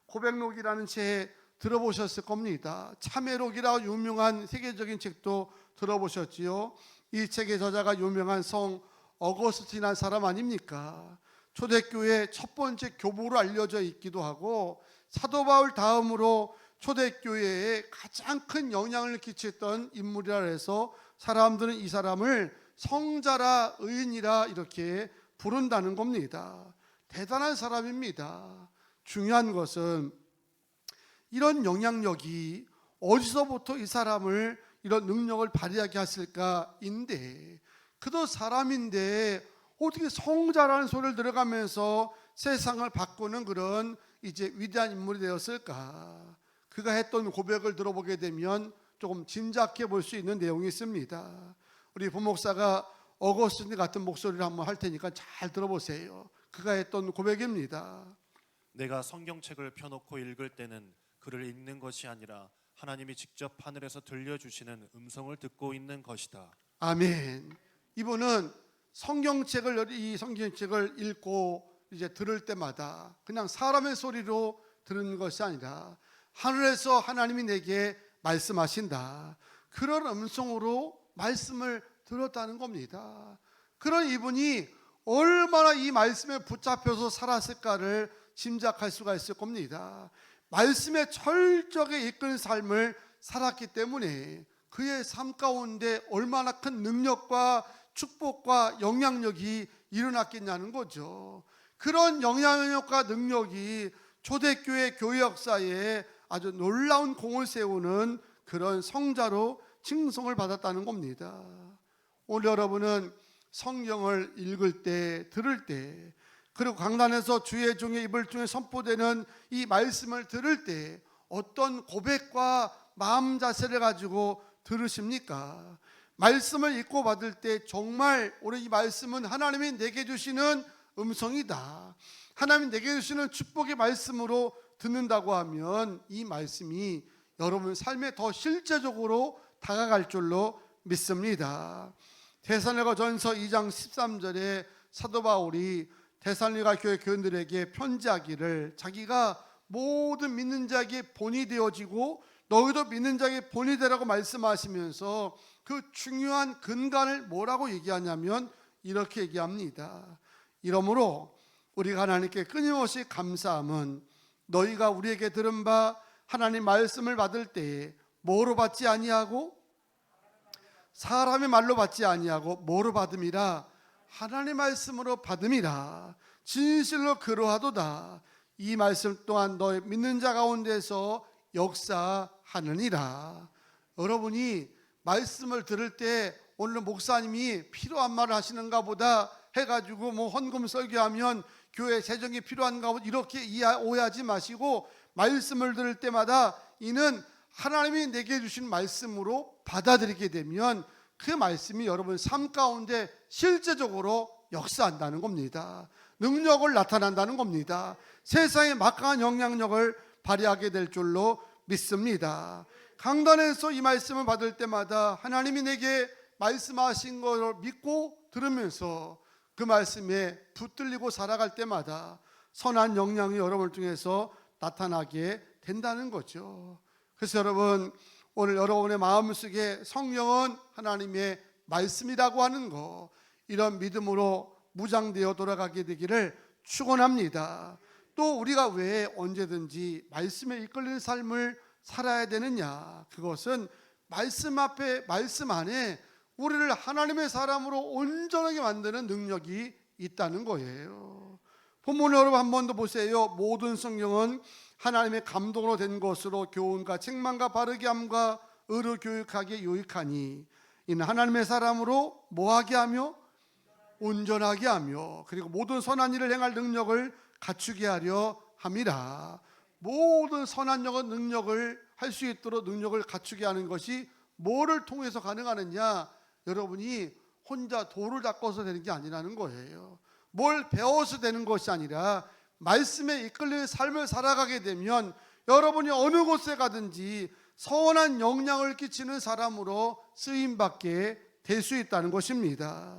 고백록이라는 책 들어보셨을 겁니다. 참회록이라 유명한 세계적인 책도 들어보셨지요. 이 책의 저자가 유명한 성 어거스틴이라는 사람 아닙니까? 초대교회 첫 번째 교부로 알려져 있기도 하고 사도 바울 다음으로 초대교회에 가장 큰 영향을 끼쳤던 인물이라 해서 사람들은 이 사람을 성자라 의인이라 이렇게 부른다는 겁니다. 대단한 사람입니다. 중요한 것은 이런 영향력이 어디서부터 이 사람을 이런 능력을 발휘하게 했을까인데, 그도 사람인데 어떻게 성자라는 소리를 들어가면서 세상을 바꾸는 그런 이제 위대한 인물이 되었을까? 그가 했던 고백을 들어보게 되면 조금 짐작해 볼 수 있는 내용이 있습니다. 우리 부목사가 어거스틴 같은 목소리를 한번 할 테니까 잘 들어보세요. 그가 했던 고백입니다. 내가 성경책을 펴놓고 읽을 때는 글을 읽는 것이 아니라 하나님이 직접 하늘에서 들려주시는 음성을 듣고 있는 것이다. 아멘. 이분은 이 성경책을 읽고 이제 들을 때마다 그냥 사람의 소리로 들은 것이 아니라 하늘에서 하나님이 내게 말씀하신다, 그런 음성으로 말씀을 들었다는 겁니다. 그런 이분이 얼마나 이 말씀에 붙잡혀서 살았을까를 짐작할 수가 있을 겁니다. 말씀에 철저하게 이끄는 삶을 살았기 때문에 그의 삶 가운데 얼마나 큰 능력과 축복과 영향력이 일어났겠냐는 거죠. 그런 영향력과 능력이 초대교회 교회 역사에 아주 놀라운 공을 세우는 그런 성자로 칭송을 받았다는 겁니다. 오늘 여러분은 성경을 읽을 때, 들을 때, 그리고 강단에서 주의 종의 입을 통해 선포되는 이 말씀을 들을 때 어떤 고백과 마음 자세를 가지고 들으십니까? 말씀을 읽고 받을 때 정말 오늘 이 말씀은 하나님이 내게 주시는 음성이다, 하나님이 내게 주시는 축복의 말씀으로 듣는다고 하면 이 말씀이 여러분 삶에 더 실제적으로 다가갈 줄로 믿습니다. 데살로니가전서 2장 13절에 사도 바울이 데살로니가 교회 교인들에게 편지하기를 자기가 모든 믿는 자에게 본이 되어지고 너희도 믿는 자에게 본이 되라고 말씀하시면서 그 중요한 근간을 뭐라고 얘기하냐면 이렇게 얘기합니다. 이러므로 우리가 하나님께 끊임없이 감사함은 너희가 우리에게 들은 바 하나님 말씀을 받을 때에 뭐로 받지 아니하고 사람의 말로 받지 아니하고 뭐로 받음이라 하나님 말씀으로 받음이라 진실로 그러하도다. 이 말씀 또한 너희 믿는 자 가운데서 역사하느니라. 여러분이 말씀을 들을 때 오늘 목사님이 필요한 말을 하시는가 보다 해가지고 뭐 헌금 설교하면 교회 재정이 필요한가 보다 이렇게 오해하지 마시고 말씀을 들을 때마다 이는 하나님이 내게 주신 말씀으로 받아들이게 되면 그 말씀이 여러분 삶 가운데 실제적으로 역사한다는 겁니다. 능력을 나타난다는 겁니다. 세상에 막강한 영향력을 발휘하게 될 줄로 믿습니다. 강단에서 이 말씀을 받을 때마다 하나님이 내게 말씀하신 것을 믿고 들으면서 그 말씀에 붙들리고 살아갈 때마다 선한 영향이 여러분을 통해서 나타나게 된다는 거죠. 그래서 여러분 오늘 여러분의 마음속에 성령은 하나님의 말씀이라고 하는 거, 이런 믿음으로 무장되어 돌아가게 되기를 축원합니다. 또 우리가 왜 언제든지 말씀에 이끌리는 삶을 살아야 되느냐? 그것은 말씀 앞에 말씀 안에 우리를 하나님의 사람으로 온전하게 만드는 능력이 있다는 거예요. 본문을 여러분 한 번 더 보세요. 모든 성경은 하나님의 감동으로 된 것으로 교훈과 책망과 바르게 함과 의로 교육하기에 유익하니 이는 하나님의 사람으로 뭐하게 하며 온전하게 하며 그리고 모든 선한 일을 행할 능력을 갖추게 하려 함이라. 모든 선한 능력을 할 수 있도록 능력을 갖추게 하는 것이 뭐를 통해서 가능하느냐? 여러분이 혼자 돌을 닦아서 되는 게 아니라는 거예요. 뭘 배워서 되는 것이 아니라 말씀에 이끌리는 삶을 살아가게 되면 여러분이 어느 곳에 가든지 선한 영향을 끼치는 사람으로 쓰임받게 될 수 있다는 것입니다.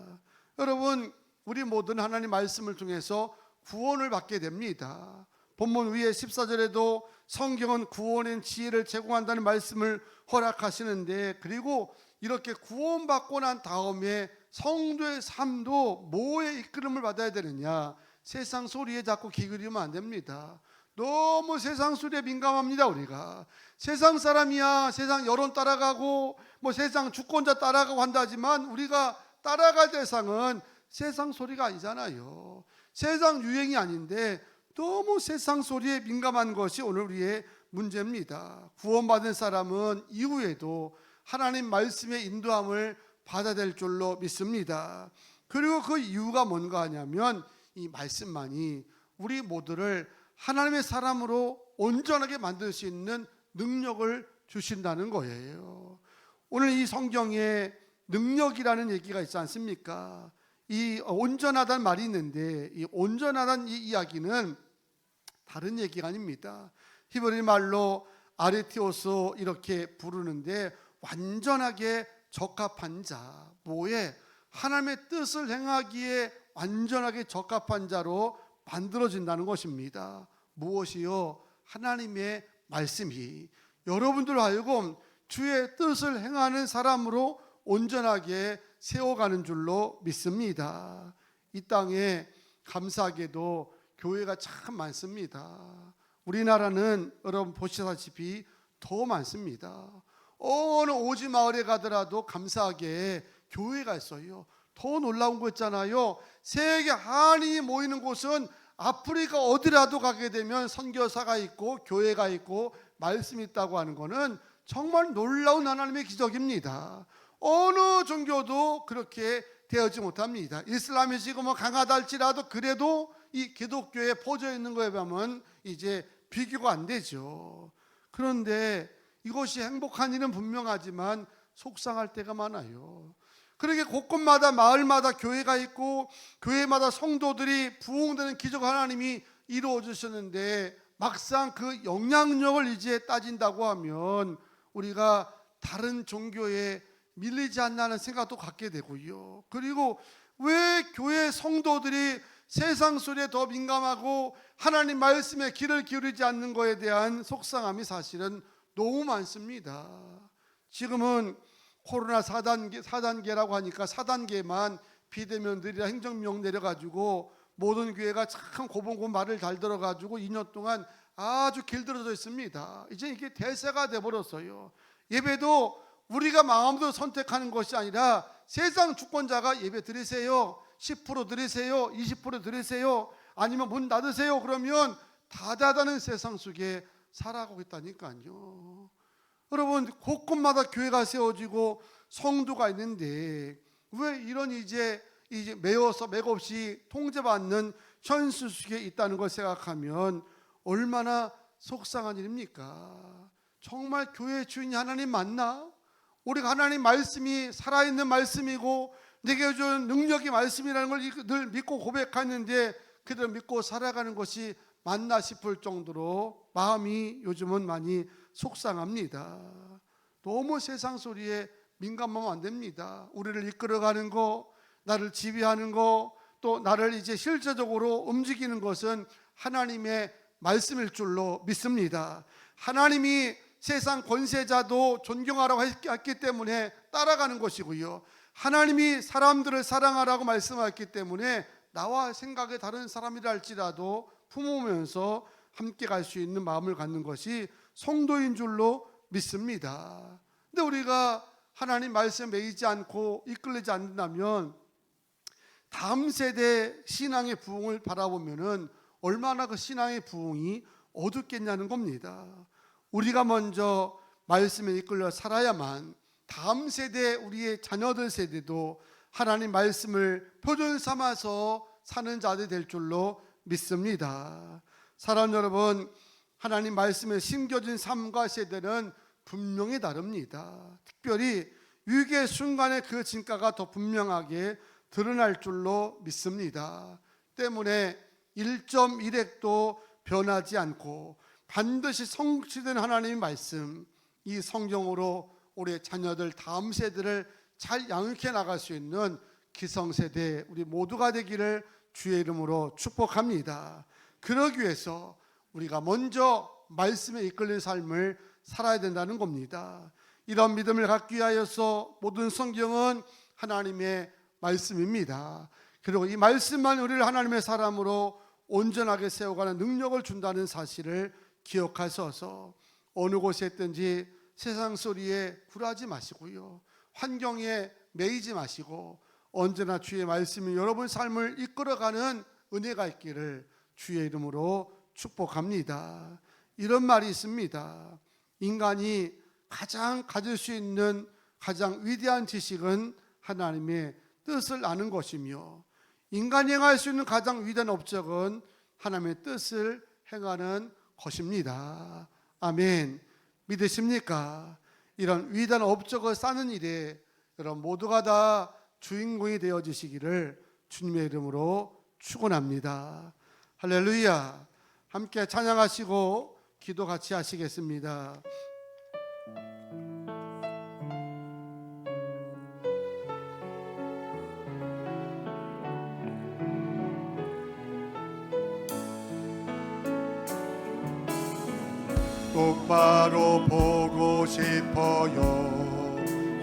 여러분 우리 모든 하나님 말씀을 통해서 구원을 받게 됩니다. 본문 위에 14절에도 성경은 구원의 지혜를 제공한다는 말씀을 허락하시는데, 그리고 이렇게 구원받고 난 다음에 성도의 삶도 뭐의 이끌음을 받아야 되느냐? 세상 소리에 자꾸 귀 기울이면 안 됩니다. 너무 세상 소리에 민감합니다. 우리가 세상 사람이야, 세상 여론 따라가고 뭐 세상 주권자 따라가고 한다지만 우리가 따라갈 대상은 세상 소리가 아니잖아요. 세상 유행이 아닌데 너무 세상 소리에 민감한 것이 오늘 우리의 문제입니다. 구원받은 사람은 이후에도 하나님 말씀의 인도함을 받아야 될 줄로 믿습니다. 그리고 그 이유가 뭔가 하냐면 이 말씀만이 우리 모두를 하나님의 사람으로 온전하게 만들 수 있는 능력을 주신다는 거예요. 오늘 이 성경에 능력이라는 얘기가 있지 않습니까? 이 온전하다는 말이 있는데 이 온전하다는 이 이야기는 다른 얘기가 아닙니다. 히브리 말로 아레티오스 이렇게 부르는데 완전하게 적합한 자, 뭐에 하나님의 뜻을 행하기에 완전하게 적합한 자로 만들어진다는 것입니다. 무엇이요? 하나님의 말씀이 여러분들 하여금 주의 뜻을 행하는 사람으로 온전하게 세워가는 줄로 믿습니다. 이 땅에 감사하게도 교회가 참 많습니다. 우리나라는 여러분 보시다시피 더 많습니다. 어느 오지 마을에 가더라도 감사하게 교회가 있어요. 더 놀라운 거 있잖아요. 세계 한인이 모이는 곳은 아프리카 어디라도 가게 되면 선교사가 있고 교회가 있고 말씀이 있다고 하는 것은 정말 놀라운 하나님의 기적입니다. 어느 종교도 그렇게 되어지 못합니다. 이슬람이 지금 강하다 할지라도 그래도 이 기독교에 퍼져 있는 거에 비하면 이제 비교가 안 되죠. 그런데 이것이 행복한 일은 분명하지만 속상할 때가 많아요. 그러게 곳곳마다 마을마다 교회가 있고 교회마다 성도들이 부흥되는 기적 하나님이 이루어 주셨는데 막상 그 영향력을 이제 따진다고 하면 우리가 다른 종교에 밀리지 않나는 생각도 갖게 되고요. 그리고 왜 교회 성도들이 세상 소리에 더 민감하고 하나님 말씀에 귀를 기울이지 않는 것에 대한 속상함이 사실은 너무 많습니다. 지금은 코로나 4단계라고 하니까 4단계만 비대면들이라 행정명 내려가지고 모든 교회가 참 고분고분 말을 잘 들어가지고 2년 동안 아주 길들어져 있습니다. 이제 이게 대세가 돼버렸어요. 예배도 우리가 마음대로 선택하는 것이 아니라 세상 주권자가 예배 드리세요, 10% 드리세요, 20% 드리세요, 아니면 문 닫으세요. 그러면 다다다는 세상 속에 살아가고 있다니까요. 여러분 곳곳마다 교회가 세워지고 성도가 있는데 왜 이런 이제 매어서 맥없이 통제받는 현실 속에 있다는 걸 생각하면 얼마나 속상한 일입니까? 정말 교회의 주인이 하나님 맞나? 우리가 하나님 말씀이 살아있는 말씀이고 내게 준 능력이 말씀이라는 걸 늘 믿고 고백하는데 그대로 믿고 살아가는 것이 맞나 싶을 정도로 마음이 요즘은 많이 속상합니다. 너무 세상 소리에 민감하면 안 됩니다. 우리를 이끌어가는 거, 나를 지휘하는 거, 또 나를 이제 실제적으로 움직이는 것은 하나님의 말씀일 줄로 믿습니다. 하나님이 세상 권세자도 존경하라고 했기 때문에 따라가는 것이고요. 하나님이 사람들을 사랑하라고 말씀하셨기 때문에 나와 생각이 다른 사람이라 할지라도 품으면서 함께 갈 수 있는 마음을 갖는 것이 성도인 줄로 믿습니다. 근데 우리가 하나님 말씀에 매이지 않고 이끌리지 않는다면 다음 세대 신앙의 부흥을 바라보면은 얼마나 그 신앙의 부흥이 어둡겠냐는 겁니다. 우리가 먼저 말씀에 이끌려 살아야만 다음 세대 우리의 자녀들 세대도 하나님 말씀을 표준 삼아서 사는 자들이 될 줄로 믿습니다. 사랑 여러분, 하나님 말씀에 심겨진 삶과 세대는 분명히 다릅니다. 특별히 위기의 순간에 그 진가가 더 분명하게 드러날 줄로 믿습니다. 때문에 1.1핵도 변하지 않고 반드시 성취된 하나님의 말씀, 이 성경으로 우리 자녀들 다음 세대를 잘 양육해 나갈 수 있는 기성세대 우리 모두가 되기를 주의 이름으로 축복합니다. 그러기 위해서 우리가 먼저 말씀에 이끌린 삶을 살아야 된다는 겁니다. 이런 믿음을 갖기 위하여서 모든 성경은 하나님의 말씀입니다. 그리고 이 말씀만 우리를 하나님의 사람으로 온전하게 세워가는 능력을 준다는 사실을 기억하셔서 어느 곳에 있든지 세상 소리에 굴하지 마시고요, 환경에 매이지 마시고 언제나 주의 말씀이 여러분 삶을 이끌어가는 은혜가 있기를 주의 이름으로 축복합니다. 이런 말이 있습니다. 인간이 가장 가질 수 있는 가장 위대한 지식은 하나님의 뜻을 아는 것이며, 인간이 행할 수 있는 가장 위대한 업적은 하나님의 뜻을 행하는 것입니다. 아멘. 믿으십니까? 이런 위대한 업적을 쌓는 일에 여러분 모두가 다 주인공이 되어지시기를 주님의 이름으로 축원합니다. 할렐루야. 함께 찬양하시고 기도 같이 하시겠습니다. 똑바로 보고 싶어요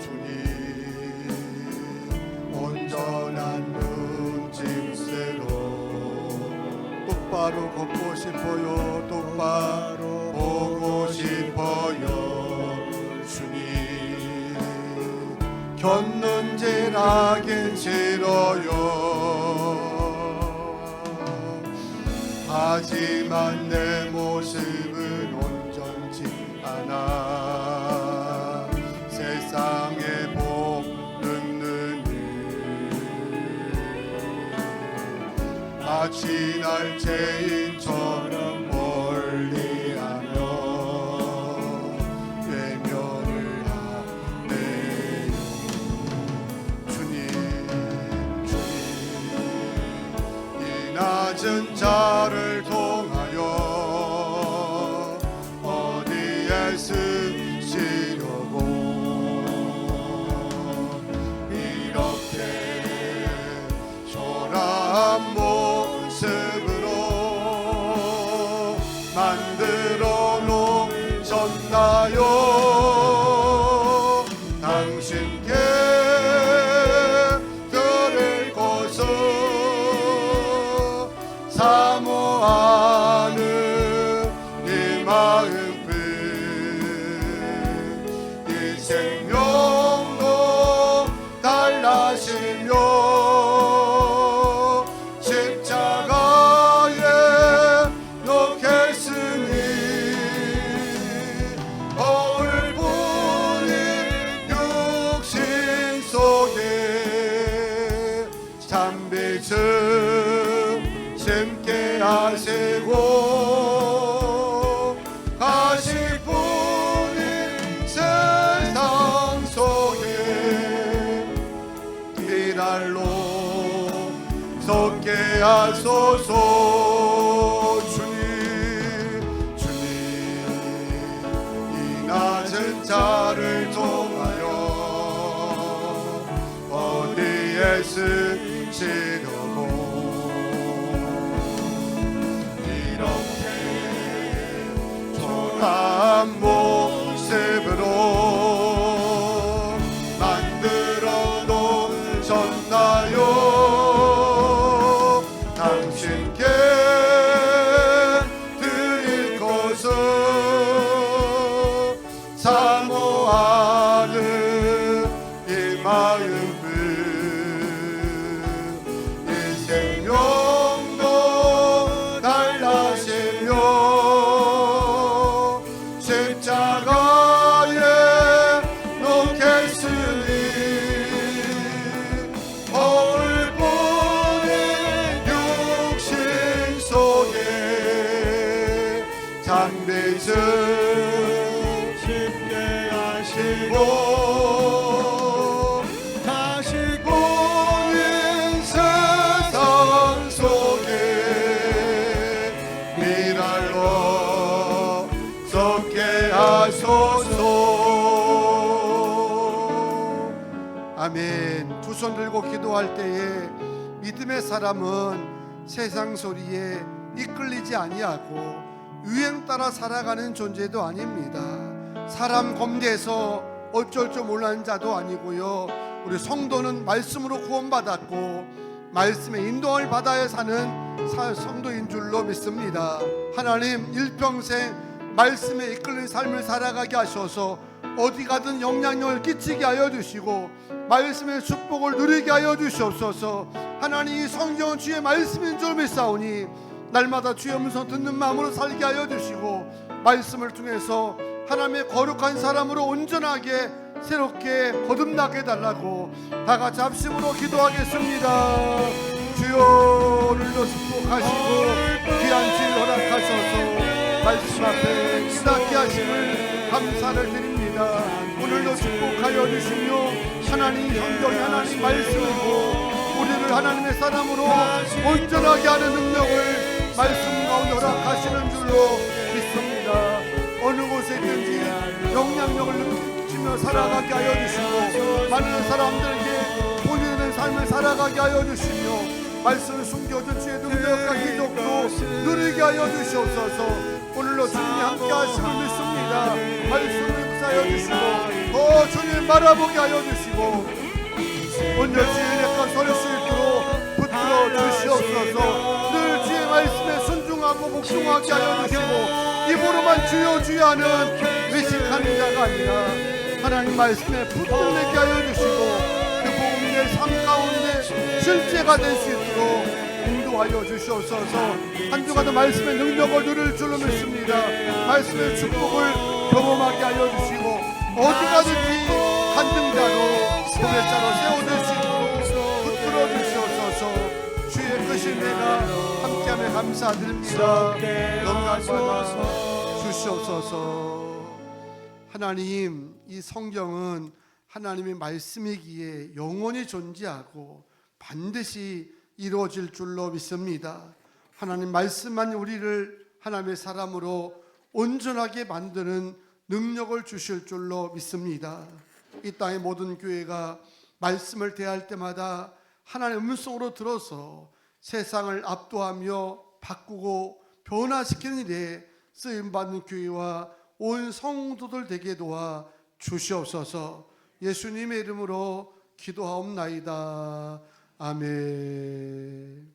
주님, 온전한 눈짐새로 똑바로 걷고 싶어요. 똑바로 보고 싶어요 주님, 곁눈질 하긴 싫어요. 하지만 내 모습은 온전치 않아 세상에 보는 눈을 마치 날 죄인처럼 멀리하며 외면을 하네요. 주님, 이 낮은 자를 통하여 어디에 쓰시려고 이렇게 초라한 모습으로 만들어 놓으셨나요? 당신께 들을 것을 사모하는 이 마음을 이 생명도 달라시며 십자가에 놓겠으니 거울 뿐인 육신 속에 참빛을 심게 하시고 가실 뿐인 세상 속에 비랄로 솟게 하소서. 주님, 주님, 이 낮은 자를 통하여 어디에 쓰시려고 이렇게 초라한 모습으로 만들어 놓으셨나요? 당신께 드릴 것을 사모하는 이 마음을 이 생명도 달라시며 십자가에 놓겠으니 거울 뿐인 육신 속에 잔빛을 쉽게 하시고 다시 보는 세상 속에 미랄로 썩게 하소서. 아멘. 두 손 들고 기도할 때에 믿음의 사람은 세상 소리에 이끌리지 아니하고 유행 따라 살아가는 존재도 아닙니다. 사람 검대해서 어쩔 줄 몰라는 자도 아니고요. 우리 성도는 말씀으로 구원받았고 말씀의 인도를 받아야 사는 성도인 줄로 믿습니다. 하나님 일평생 말씀에 이끌린 삶을 살아가게 하셔서 어디 가든 영향력을 끼치게 하여 주시고 말씀의 축복을 누리게 하여 주시옵소서. 하나님 이 성경은 주의 말씀인 줄 믿사오니 날마다 주의 음성 듣는 마음으로 살게 하여 주시고 말씀을 통해서 하나님의 거룩한 사람으로 온전하게 새롭게 거듭나게 해달라고 다 같이 합심으로 기도하겠습니다. 주여 오늘도 축복하시고 귀한 질 허락하셔서 말씀 앞에 기다게 하심을 감사를 드립니다. 오늘도 축복하여 주시며 하나님 성경이 하나님 말씀이고 우리를 하나님의 사람으로 온전하게 하는 능력을 말씀 가운데 허락하시는 줄로 믿습니다. 어느 곳에 있든지 영향력을 느끼며 살아가게 하여 주시고 많은 사람들에게 본인의 삶을 살아가게 하여 주시며 말씀을 숨겨준 주의 능력과 기적도 누리게 하여 주시옵소서. 오늘로 주님이 함께 하심을 믿습니다. 말씀을 역사하여 주시고 더 주님 바라보게 하여 주시고 오늘 주의 내가 설 수 있도록 붙들어 주시옵소서. 늘 주의 말씀에 순종하고 복종하게 하여 주시고 입으로만 주여 주여 하는 외식하는 자가 아니라 하나님 말씀에 붙들게 하여 주시고 그 복음이 내 삶 가운데 실제가 될 수 있도록 인도하여 주시옵소서. 한 주간도 말씀의 능력을 누릴 줄로 믿습니다. 말씀의 축복을 경험하게 하여 주시고 어디 가든지 간증자로 도배자로 세워질 수 있도록 붙들어 주시옵소서. 주의 크신 내가 함께하며 감사드립니다. 영광 받아 주시옵소서. 하나님 이 성경은 하나님의 말씀이기에 영원히 존재하고 반드시 이루어질 줄로 믿습니다. 하나님 말씀만 우리를 하나님의 사람으로 온전하게 만드는 능력을 주실 줄로 믿습니다. 이 땅의 모든 교회가 말씀을 대할 때마다 하나님의 음성으로 들어서 세상을 압도하며 바꾸고 변화시키는 일에 쓰임받는 교회와 온 성도들 되게 도와 주시옵소서. 예수님의 이름으로 기도하옵나이다. 아멘.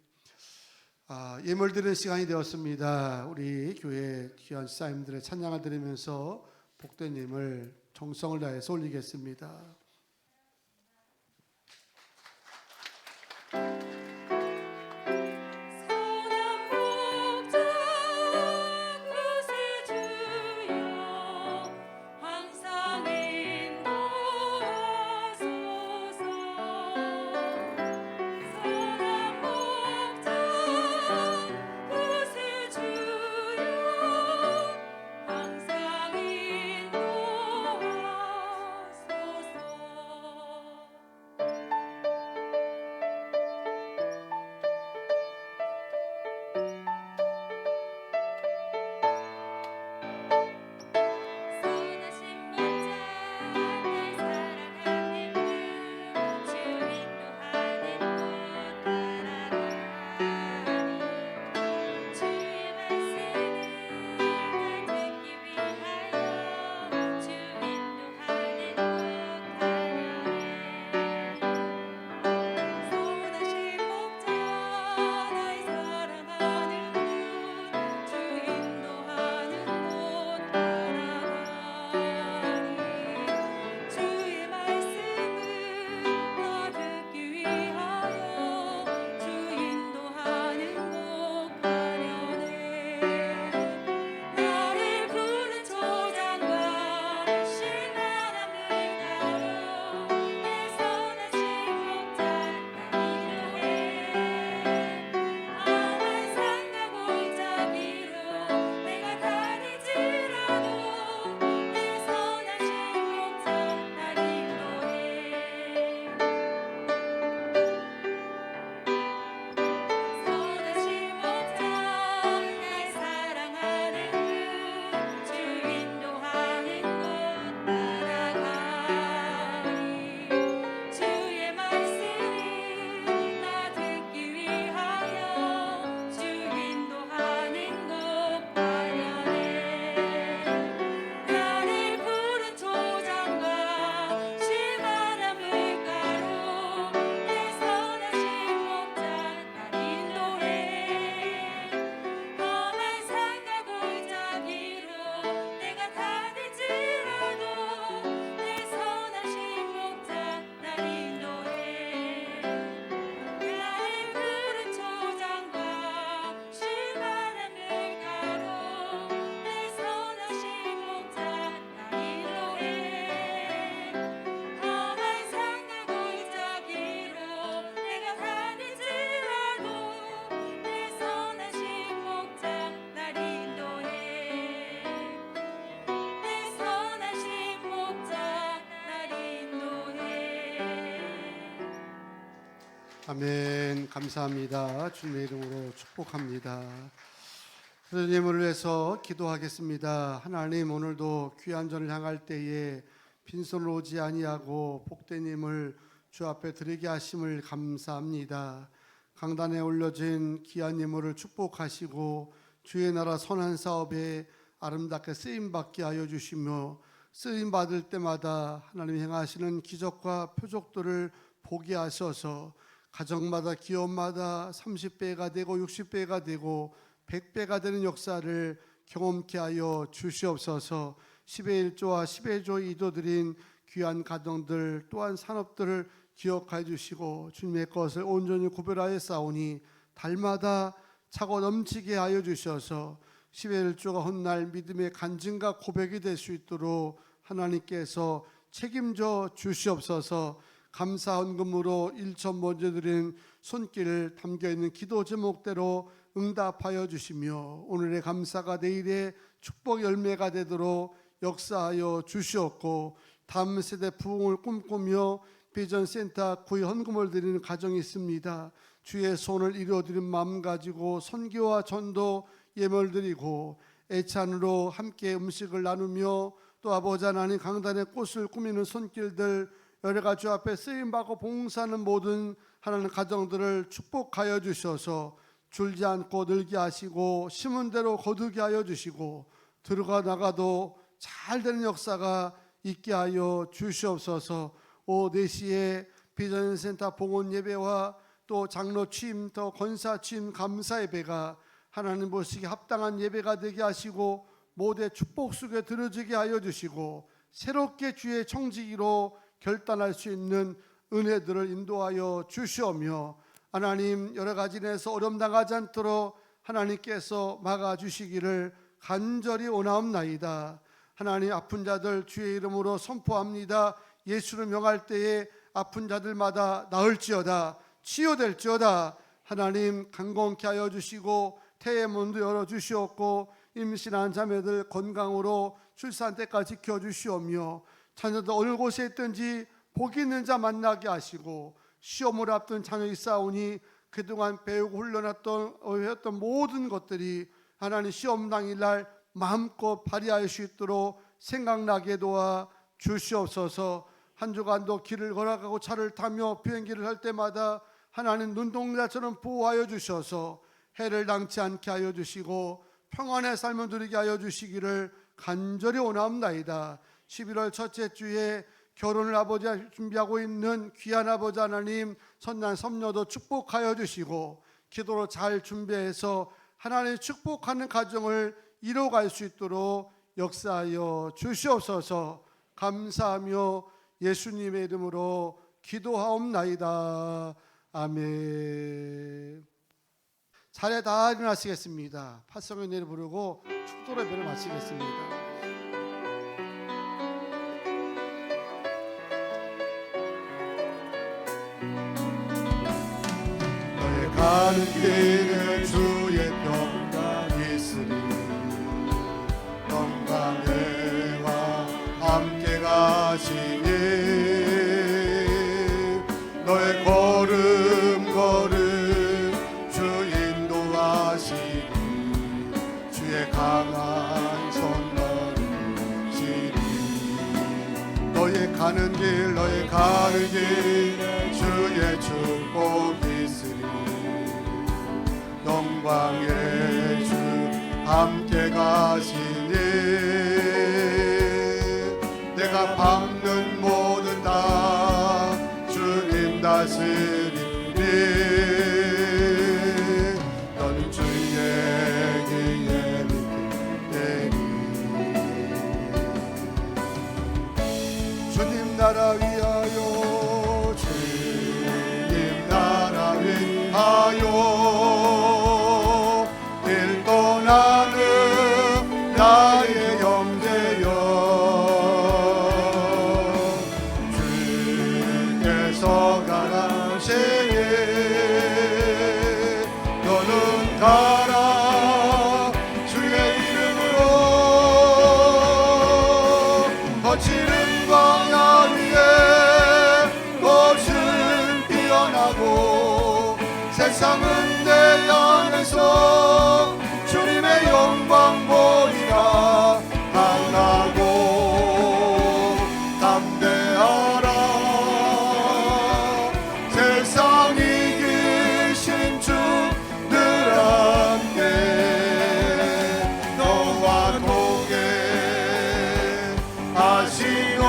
예물 드리는 시간이 되었습니다. 우리 교회 귀한 사님들의 찬양을 드리면서 복된 예물 정성을 다해서 올리겠습니다. 아멘. 감사합니다. 주님의 이름으로 축복합니다. 선생님을 위해서 기도하겠습니다. 하나님, 오늘도 귀한 전을 향할 때에 빈손으로 오지 아니하고 복된 힘을 주 앞에 드리게 하심을 감사합니다. 강단에 올려진 귀한 예물을 축복하시고 주의 나라 선한 사업에 아름답게 쓰임받게 하여 주시며, 쓰임받을 때마다 하나님 행하시는 기적과 표적들을 보게 하셔서 가정마다 기업마다 30배가 되고 60배가 되고 100배가 되는 역사를 경험케 하여 주시옵소서. 10의 1조와 10의 1조 2도 드린 귀한 가정들 또한 산업들을 기억해 주시고 주님의 것을 온전히 구별하여 싸우니 달마다 차고 넘치게 하여 주셔서 10의 1조가 훗날 믿음의 간증과 고백이 될 수 있도록 하나님께서 책임져 주시옵소서. 감사 헌금으로 1천 먼저 드린 손길 담겨있는 기도 제목대로 응답하여 주시며 오늘의 감사가 내일의 축복 열매가 되도록 역사하여 주시옵고, 다음 세대 부흥을 꿈꾸며 비전센터 구의 헌금을 드리는 가정이 있습니다. 주의 손을 이루어드린 마음 가지고 선교와 전도 예물 드리고 애찬으로 함께 음식을 나누며 또 아버지 하나님 강단의 꽃을 꾸미는 손길들 여러 가지 앞에 쓰임받고 봉사하는 모든 하나님 가정들을 축복하여 주셔서 줄지 않고 늘게 하시고 심은 대로 거두게 하여 주시고 들어가 나가도 잘 되는 역사가 있게 하여 주시옵소서. 오후 4시에 비전센터 봉헌 예배와 또 장로 취임 또 권사 취임 감사 예배가 하나님 보시기에 합당한 예배가 되게 하시고 모두의 축복 속에 들어지게 하여 주시고 새롭게 주의 청지기로 결단할 수 있는 은혜들을 인도하여 주시오며, 하나님 여러 가지 인해서 어려움 당하지 않도록 하나님께서 막아주시기를 간절히 원하옵나이다. 하나님, 아픈 자들 주의 이름으로 선포합니다. 예수를 명할 때에 아픈 자들마다 나을지어다, 치유될지어다. 하나님 강건케 하여 주시고 태의 문도 열어주시옵고 임신한 자매들 건강으로 출산 때까지 지켜주시오며, 자녀들 어느 곳에 있든지 복이 있는 자 만나게 하시고, 시험을 앞둔 자녀 있사오니 그동안 배우고 훈련했던 모든 것들이 하나님 시험 당일날 마음껏 발휘할 수 있도록 생각나게 도와 주시옵소서. 한 주간도 길을 걸어가고 차를 타며 비행기를 할 때마다 하나님 눈동자처럼 보호하여 주셔서 해를 당치 않게 하여 주시고 평안의 삶을 누리게 하여 주시기를 간절히 원하옵나이다. 11월 첫째 주에 결혼을 아버지 준비하고 있는 귀한 아버지 하나님, 선난 섭녀도 축복하여 주시고 기도로 잘 준비해서 하나님의 축복하는 가정을 이뤄갈 수 있도록 역사하여 주시옵소서. 감사하며 예수님의 이름으로 기도하옵나이다. 아멘. 자리에 다 일어나시겠습니다. 파성의 은혜를 부르고 축도 예배를 마치겠습니다. 너의 가는 길에 주의 평강이 있으니 영광에와 함께 가시니 너의 걸음 주 인도하시니 주의 강한 손 너르시니 너의 가는 길 주의 축복이 있으니 영광의 주 함께 가시니 내가 밟는 모든 다 주님 다스리니 너는 주의 길에 믿으니 주님 나라 위하여 주님 나라 위하여 길 떠나는 나의 형제여 주께서 가라시니 너는 가라 주의 이름으로 거칠은 광야 위에 꽃은 피어나고 세상은 내 안에서 주님의 영광 보리라. 강하고 담대하라. 세상 이기신 주 늘 함께 너와 동행 하시오.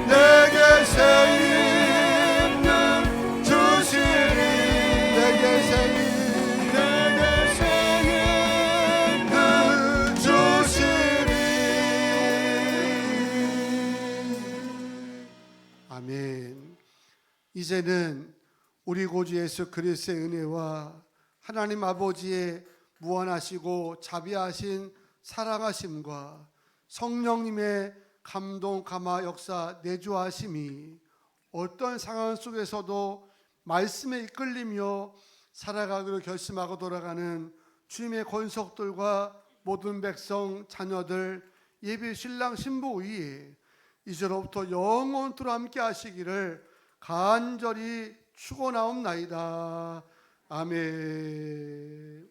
내게 새 힘을 주시리. 내게 새 힘을 주시리. 아멘. 이제는 우리 구주 예수 그리스도의 은혜와 하나님 아버지의 무한하시고 자비하신 사랑하심과 성령님의 감동 감화 역사 내주하심이 어떤 상황 속에서도 말씀에 이끌리며 살아가기로 결심하고 돌아가는 주님의 권속들과 모든 백성 자녀들 예비 신랑 신부 위에 이제로부터 영원토록 함께 하시기를 간절히 축원하옵나이다. 아멘.